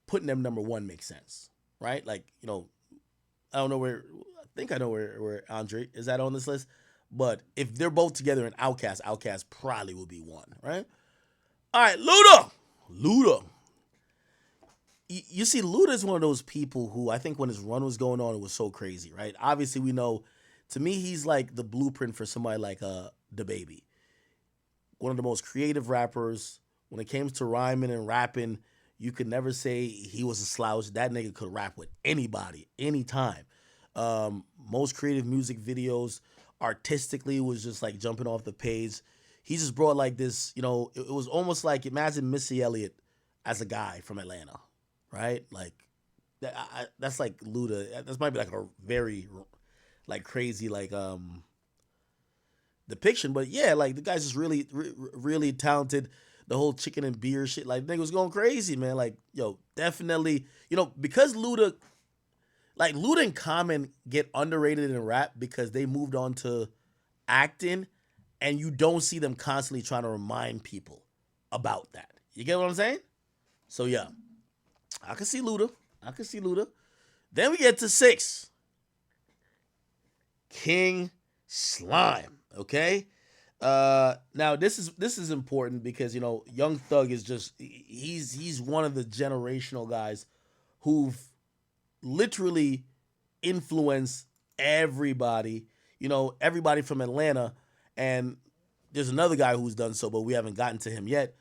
putting them number 1 makes sense, right? Like, you know, I know where Andre is at on this list, but if they're both together in Outkast probably will be 1, right? All right, Luda. You see, Luda is one of those people who I think when his run was going on, it was so crazy, right? Obviously, we know, to me, he's like the blueprint for somebody like DaBaby. One of the most creative rappers. When it came to rhyming and rapping, you could never say he was a slouch. That nigga could rap with anybody, anytime. Most creative music videos, artistically, was just like jumping off the page. He just brought like this, you know, it was almost like, imagine Missy Elliott as a guy from Atlanta, right? Like, that's like Luda. That might be like a very like crazy like depiction, but yeah, like the guy's just really really talented. The whole chicken and beer shit, like nigga was going crazy, man. Like, yo, definitely, you know, because Luda and Common get underrated in rap because they moved on to acting, and you don't see them constantly trying to remind people about that. You get what I'm saying? So yeah, I can see Luda. Then we get to 6. King Slime, okay? Now this is important because, you know, Young Thug is just he's one of the generational guys who've literally influenced everybody, everybody from Atlanta. And there's another guy who's done so, but we haven't gotten to him yet.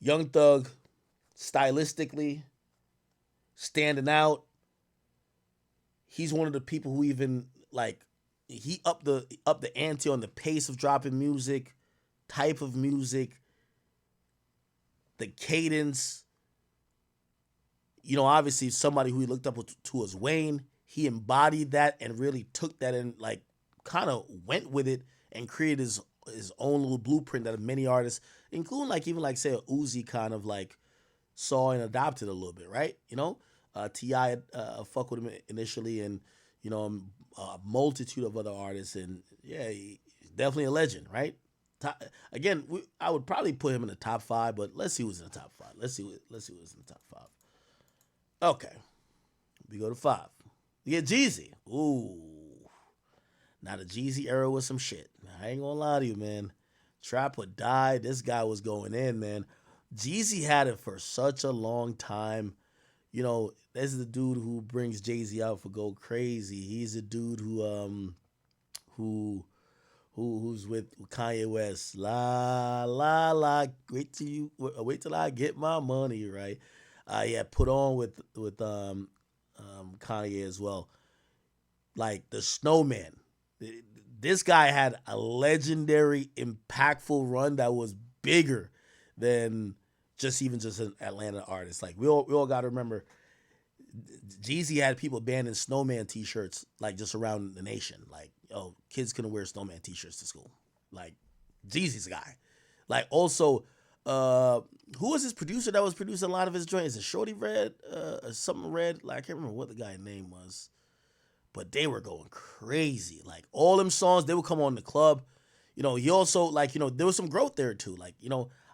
Young Thug, stylistically, standing out. He's one of the people who even, he upped the ante on the pace of dropping music, type of music, the cadence. Obviously somebody who he looked up to was Wayne. He embodied that and really took that and kind of went with it and created his own little blueprint that many artists, including even say a Uzi kind of saw and adopted a little bit, right? T.I. fuck with him initially, and a multitude of other artists, and yeah, he's definitely a legend, right? Again, I would probably put him in the top 5, but let's see who's in the top 5. Let's see who's in the top 5. Okay, we go to 5. We get Jeezy. Ooh, now the Jeezy era was some shit. I ain't gonna lie to you, man. Trap or Die. This guy was going in, man. Jeezy had it for such a long time. This is the dude who brings Jay-Z out for Go Crazy. He's a dude who's with Kanye West. La la la. Wait till I get my money, right? Put on with Kanye as well. The Snowman. This guy had a legendary, impactful run that was bigger than just an Atlanta artist. We all got to remember, Jeezy had people banning Snowman t-shirts just around the nation. Kids couldn't wear Snowman t-shirts to school. Jeezy's a guy. Also, who was his producer that was producing a lot of his joints? Is it Shorty Red? Something Red? I can't remember what the guy's name was. But they were going crazy. All them songs, they would come on the club. He also, there was some growth there too.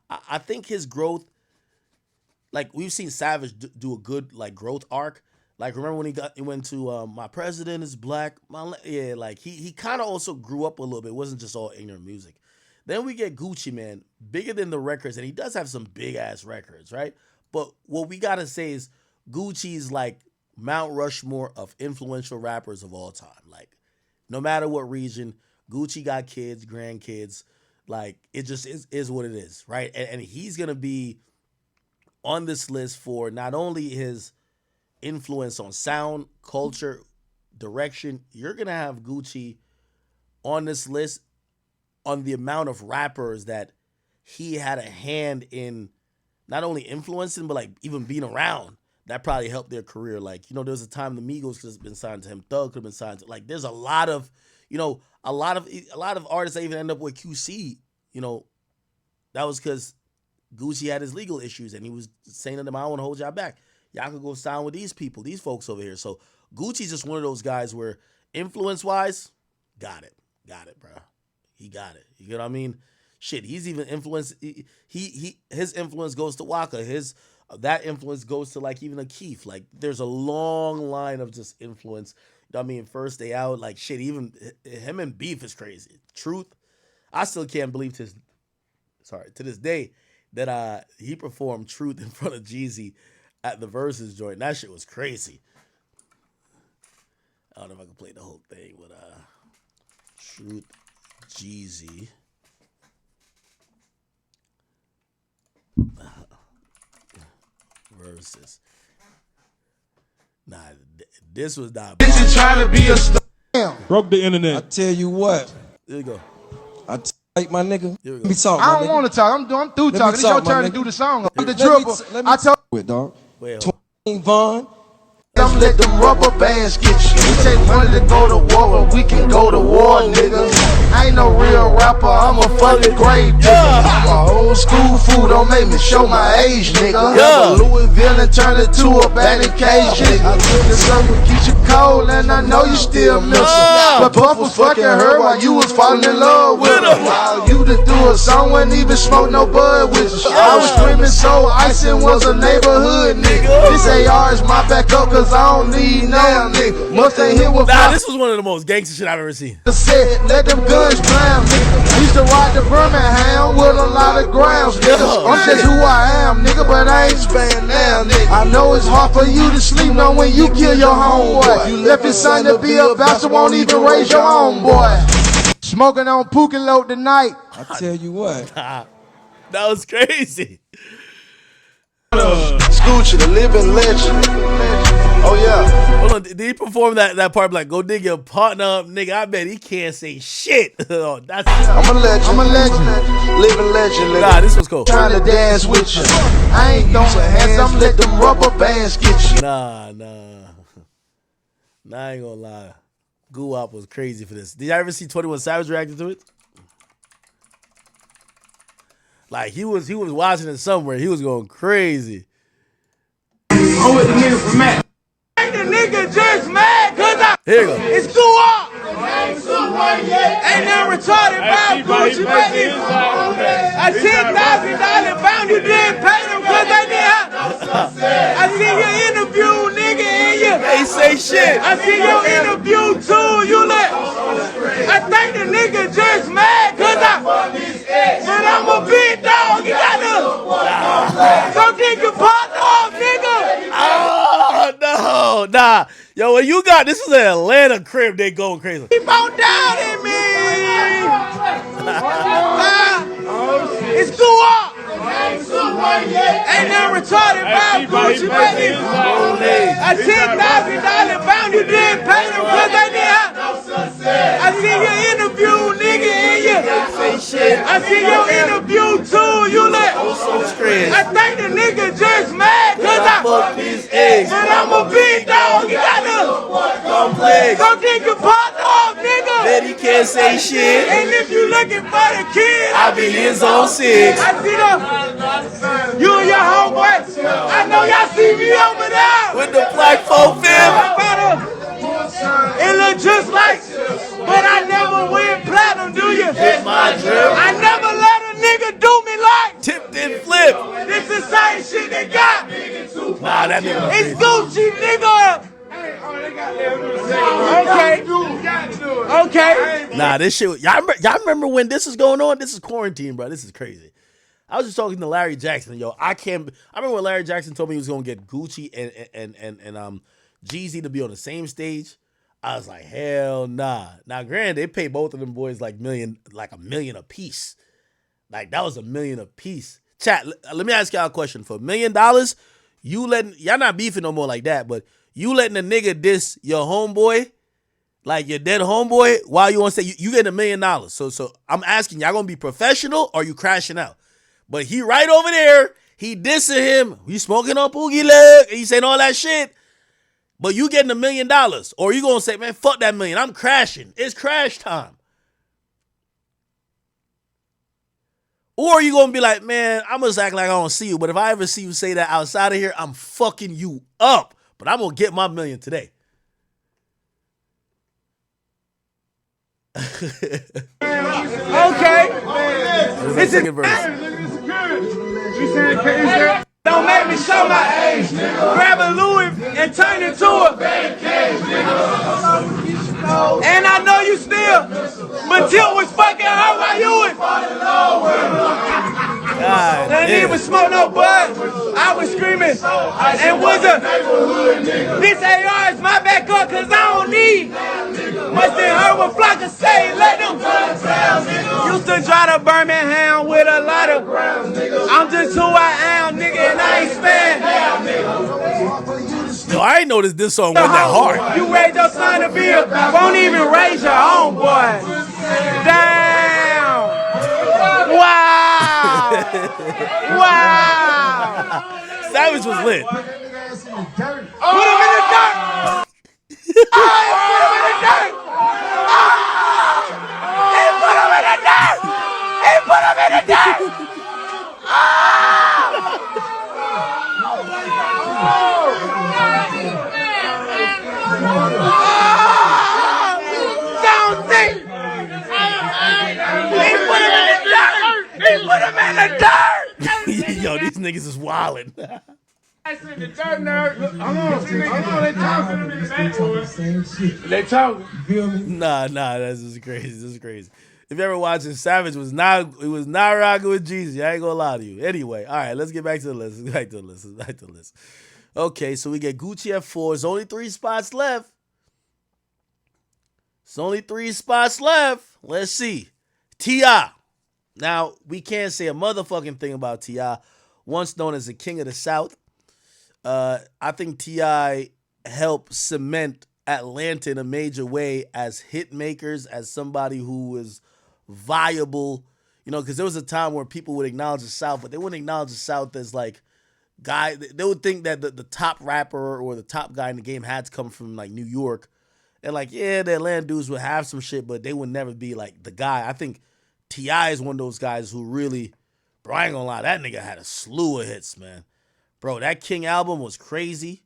I think his growth, we've seen Savage do a good, growth arc. Remember when he went to My President is Black? He kind of also grew up a little bit. It wasn't just all ignorant music. Then we get Gucci Mane, bigger than the records, and he does have some big-ass records, right? But what we got to say is Gucci's, Mount Rushmore of influential rappers of all time. No matter what region, Gucci got kids, grandkids. It just is what it is, right? And he's going to be on this list for not only his influence on sound, culture, direction. You're going to have Gucci on this list on the amount of rappers that he had a hand in not only influencing, but even being around. That probably helped their career. There was a time the Migos could have been signed to him. Thug could have been signed to. There's a lot of artists that even end up with QC. That was because Gucci had his legal issues, and he was saying to them, "I don't want to hold y'all back. Y'all could go sign with these people, these folks over here." So Gucci's just one of those guys where influence-wise, got it, bro. He got it. You know what I mean? Shit, he's even influenced. His influence goes to Waka. That influence goes to even a Keith. There's a long line of just influence. You know what I mean? First Day Out, shit, even him and Beef is crazy. Truth, I still can't believe to this day that he performed Truth in front of Jeezy at the Versus joint. That shit was crazy. I don't know if I can play the whole thing, but Truth, Jeezy. Versus. Nah, this was not. This is trying to be a star. Broke the internet. I tell you what. Here we go. My nigga. Here we go. Let me talk, I don't want to talk. I'm through talking. It's your turn to do the song. I'm the dribble. I told you, dog. Wait, Vaughn. I'm let them rubber bands get you. We take money to go to war, but we can go to war, nigga. I ain't no real rapper, I'm a fucking grave digger. I'm a old school fool, don't make me show my age, nigga. Yeah. Louisville and turn it to a batting cage, nigga. The sun will get you cold, and I know you still miss her. But Puff was fucking her while you was falling in love with her. All you to do a song wasn't even smoke no bud with you. I was screaming so icy was a neighborhood nigga. This AR is my backup cause I don't need no nigga. Mustang hit with Nah, this was one of the most gangster shit I've ever seen. Said, let them guns climb, nigga. Used to ride the Birmingham with a lot of grounds, nigga. I'm just who I am, nigga, but I ain't spaying now, nigga. I know it's hard for you to sleep, know when you kill your homeboy. You left his son to be a bastard, won't even raise your own boy. Smoking on Pookie Load tonight. I tell you what. That was crazy. Scoochie, the living legend. Oh yeah. Hold on, did he perform that part like go dig your partner up, nigga? I bet he can't say shit. Oh, that's I'm a legend, living legend. Nah, this was cool. Trying to dance with you. I ain't throwing hands, I'm let them rubber bands get you. Nah, I ain't gonna lie. Guwap was crazy for this. Did y'all ever see 21 Savage reacting to it? Like he was watching it somewhere. He was going crazy. I'm with the nigga from Matt. Ain't the nigga just mad cause Here you go. it's Guwap. Ain't nothing retarded about Gucci, baby. I $10,000 bound you didn't pay them cause they didn't have. I see your interview, nigga, and you. They say shit. I see your interview too, you let. I think the nigga just mad cause but I'm a big dog, you gotta go get your partner off, nigga. Oh no, nah. Yo, when you got this is an Atlanta crib, they going crazy. Keep on down in me. It's Guwap. Ain't nothing retarded about Gucci, baby. I $10,000 bound you didn't pay them cause they didn't have. I see your interview, nigga, and you. I see your interview too, you let. I think the nigga just mad cause I fucked his eggs. But I'm a big dog, you gotta go get your partner off, nigga. Bet he can't say shit. And if you looking for the kid, I be his on 6. I see you and your homeboy. I know y'all see me over there. With the black 4-5. It look just like, but I never win platinum, do you? Hit my drip. I never let a nigga do me like Tipped and flip. this the same shit they got. Nah, that nigga. It's Gucci, nigga. Okay. Nah, this shit. Y'all remember when this is going on? This is quarantine, bro. This is crazy. I was just talking to Larry Jackson, yo. I remember when Larry Jackson told me he was gonna get Gucci and Jeezy to be on the same stage. I was like, hell nah. Now, granted, they paid both of them boys like $1 million a piece. Like that was $1 million a piece. Chat, let me ask y'all a question. For $1 million, y'all not beefing no more like that, but you letting a nigga diss your homeboy, like your dead homeboy, while you want to say you getting $1 million. So I'm asking, y'all gonna be professional or you crashing out? But he right over there, he dissing him. He smoking on Poogie Leg, and he saying all that shit. But you getting $1 million, or you gonna say, man, fuck that $1 million. I'm crashing. It's crash time. Or you gonna be like, man, I'm just acting like I don't see you. But if I ever see you say that outside of here, I'm fucking you up. But I'm gonna get my $1 million today. Okay. This is the second verse. Don't make me show my age, nigga. Grab a Louis and turn it to a baby cage, nigga. And I know you still, but Till was fucking her while you was. They didn't even smoke no bud. I was screaming and was this AR is my backup cause I don't need. Must have heard what Flocka say, let them used to try to Birmingham with a lot of I'm just who I am, nigga, and I ain't spanned. Yo, I ain't noticed this song wasn't that hard. You raise your son to be won't even raise your own boy. Damn. Wow. Wow. Savage was lit. Put him in the dirt. Put him in the dirt. He put him in the dirt. He put him in the dirt. Yo, these niggas is wildin'. The dirt nerd. Hold on, they talking. Nah, this is crazy. This is crazy. If you ever watching, Savage was not rocking with Jeezy. I ain't gonna lie to you. Anyway, all right, let's get back to the list. Back to the list. Okay, so we get Gucci at 4. There's only 3 spots left. Let's see. T.I. Now, we can't say a motherfucking thing about T.I. Once known as the King of the South. I think T.I. helped cement Atlanta in a major way as hit makers, as somebody who was viable, because there was a time where people would acknowledge the South, but they wouldn't acknowledge the South as like guy. They would think that the top rapper or the top guy in the game had to come from like New York, and like the Atlanta dudes would have some shit, but they would never be like the guy. I think T.I. is one of those guys who really, bro, I ain't gonna lie, that nigga had a slew of hits, man. Bro, that King album was crazy.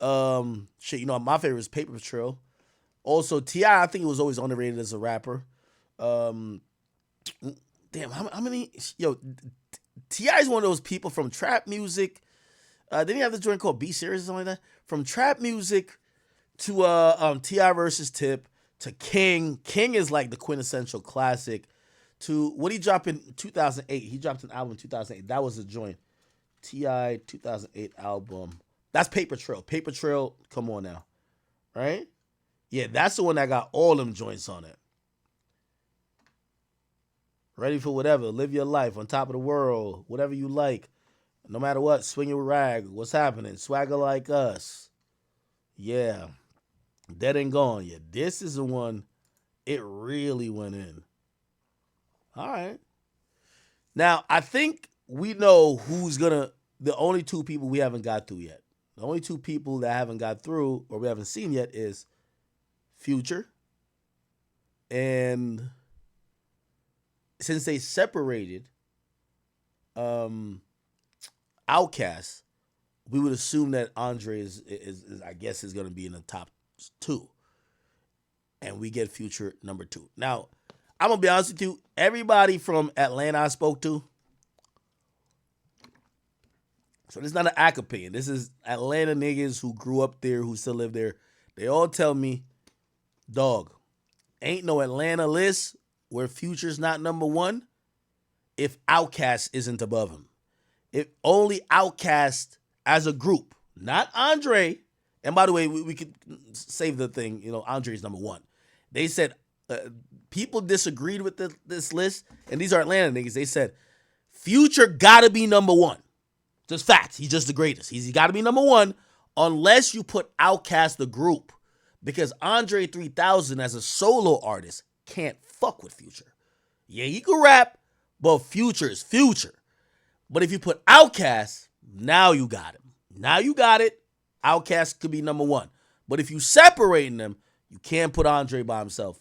My favorite is Paper Trail. Also, T.I. I think he was always underrated as a rapper. Damn, how many? Yo, T.I. is one of those people from trap music. Didn't he have this joint called B Series or something like that? From trap music to T.I. versus Tip to King. King is like the quintessential classic. To what he dropped in 2008. He dropped an album in 2008. That was the joint. T.I. 2008 album. That's Paper Trail. Paper Trail, come on now. Right? Yeah, that's the one that got all them joints on it. Ready for whatever. Live your life. On top of the world. Whatever you like. No matter what. Swing your rag. What's happening? Swagger like us. Yeah. Dead and gone. Yeah, this is the one it really went in. All right. Now, I think we know who's the only 2 people we haven't got through yet. The only 2 people that haven't got through or we haven't seen yet is Future. And since they separated Outkast, we would assume that Andre is I guess is going to be in the top 2. And we get Future number 2. Now, I'm going to be honest with you. Everybody from Atlanta I spoke to, so this is not an ACK opinion. This is Atlanta niggas who grew up there, who still live there. They all tell me, dog, ain't no Atlanta list where Future's not number 1 if Outkast isn't above him. If only Outkast as a group, not Andre. And by the way, we could save the thing, Andre's number 1. They said people disagreed with this list, and these are Atlanta niggas. They said Future gotta be number 1. Just facts. He's just the greatest. He's got to be number 1 unless you put Outkast the group. Because Andre 3000 as a solo artist can't fuck with Future. Yeah, he can rap, but Future is Future. But if you put Outkast, now you got him. Now you got it. Outkast could be number 1. But if you separating them, you can't put Andre by himself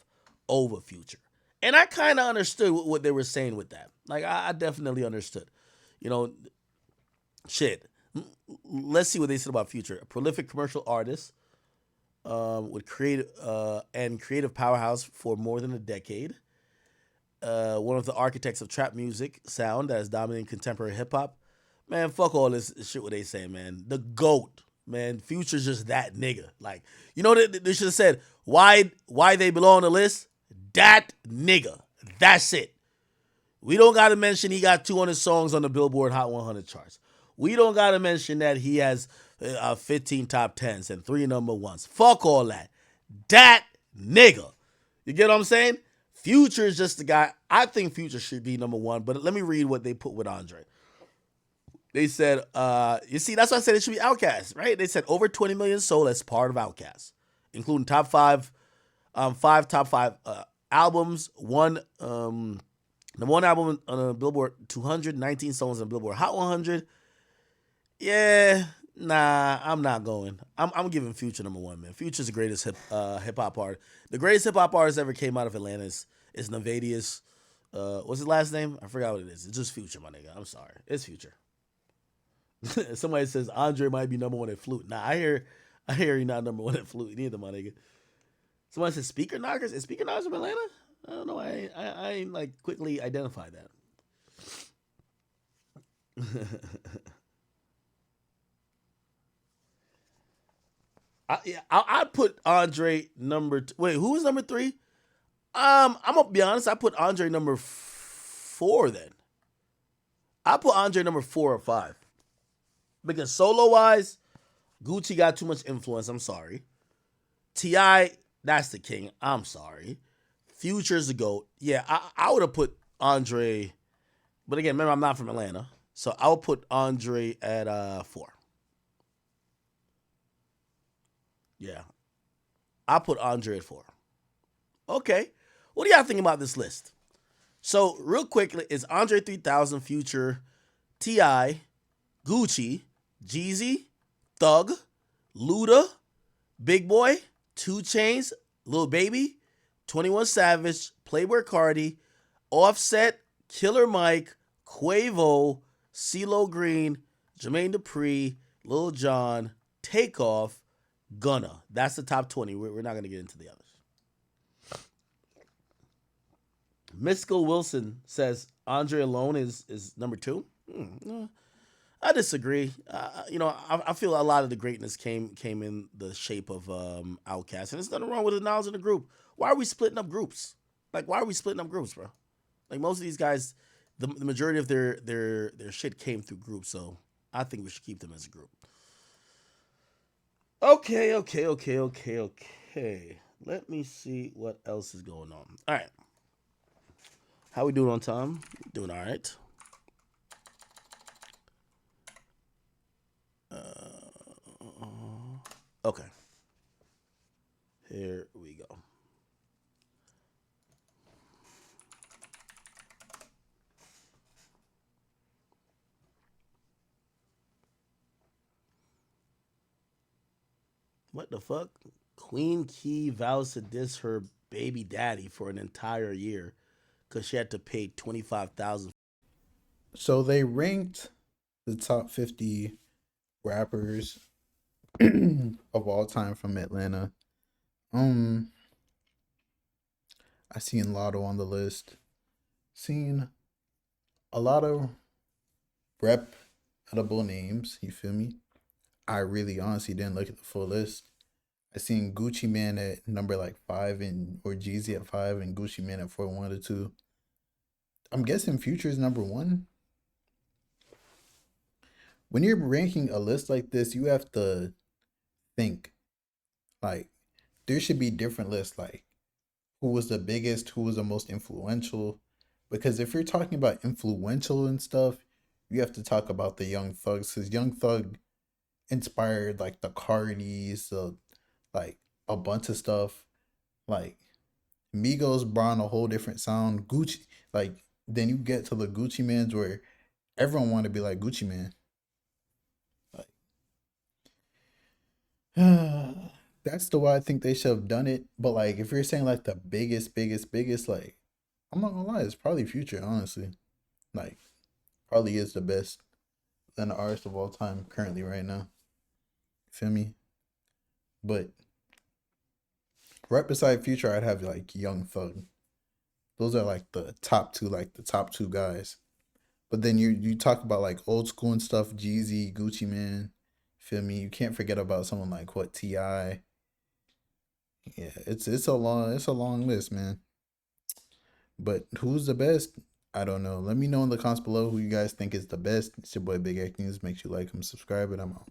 over Future. And I kind of understood what they were saying with that. Like, I definitely understood. Shit. Let's see what they said about Future. A prolific commercial artist with creative powerhouse for more than a decade. One of the architects of trap music sound that has dominated contemporary hip hop. Man, fuck all this shit what they say, man. The GOAT, man. Future's just that nigga. Like, they should have said why they belong on the list. That nigga. That's it. We don't got to mention he got 200 songs on the Billboard Hot 100 charts. We don't got to mention that he has 15 top 10s and 3 number 1s. Fuck all that. That nigga. You get what I'm saying? Future is just the guy. I think Future should be number 1, but let me read what they put with Andre. They said, you see, that's why I said it should be Outkast, right? They said over 20 million sold as part of Outkast, including top 5 albums, number 1 album on a Billboard 200, 19 songs on Billboard Hot 100. Yeah, nah, I'm not going. I'm giving Future number 1, man. Future's the greatest hip hop artist. The greatest hip hop artist ever came out of Atlanta is Navadius. What's his last name? I forgot what it is. It's just Future, my nigga. I'm sorry. It's Future. Somebody says Andre might be number 1 at flute. Nah, I hear you're not number 1 at flute neither, my nigga. Somebody says Speaker Knockers. Is Speaker Knockers from Atlanta? I don't know. I ain't like quickly identified that. I'd put Andre number. Wait, who was number 3? I'm gonna be honest. I put Andre number 4. Then I put Andre number 4 or 5 because solo wise, Gucci got too much influence. I'm sorry. Ti, that's the king. I'm sorry. Future's the GOAT. Yeah, I would have put Andre, but again, remember I'm not from Atlanta, so I would put Andre at 4. Yeah, I put Andre at 4. Okay, what do y'all think about this list? So real quick, is Andre 3000, Future, Ti, Gucci, Jeezy, Thug, Luda, Big Boy, 2 Chainz, Lil Baby, 21 Savage, Playboi Carti, Offset, Killer Mike, Quavo, CeeLo Green, Jermaine Dupri, Lil Jon, Takeoff, Gunna. That's the top 20. We're not going to get into the others. Mystical Wilson says Andre alone is number 2. No, I disagree. I feel a lot of the greatness came in the shape of Outkast, and there's nothing wrong with the knowledge in the group. Why are we splitting up groups? Like, why are we splitting up groups, bro? Like, most of these guys, the majority of their shit came through groups, so I think we should keep them as a group. Okay. Let me see what else is going on. All right. How we doing on time? Doing all right. Okay. Here we go. What the fuck? Queen Key vows to diss her baby daddy for an entire year because she had to pay $25,000. So they ranked the top 50 rappers of all time from Atlanta. I seen Lotto on the list. Seen a lot of reputable names. You feel me? I really honestly didn't look at the full list. I seen Gucci Man at number like 5 or Jeezy at 5 and Gucci Man at 4, 1 to 2. I'm guessing Future is number 1. When you're ranking a list like this, you have to think like there should be different lists, like who was the biggest, who was the most influential. Because if you're talking about influential and stuff, you have to talk about the Young Thugs, because Young Thug inspired like the Cardis, like a bunch of stuff. Like Migos brought a whole different sound. Gucci, like then you get to the Gucci Mans where everyone wanted to be like Gucci Man. Like that's the way I think they should have done it. But like if you're saying like the biggest, like I'm not gonna lie, it's probably Future, honestly. Like probably is the best than the artist of all time currently right now. Feel me? But right beside Future, I'd have like Young Thug. Those are like the top two guys. But then you talk about like old school and stuff, Jeezy, Gucci Man. Feel me? You can't forget about someone like Ti. Yeah, it's a long list, man. But who's the best? I don't know. Let me know in the comments below who you guys think is the best. It's your boy Big X News. Make sure you like and subscribe, and I'm out.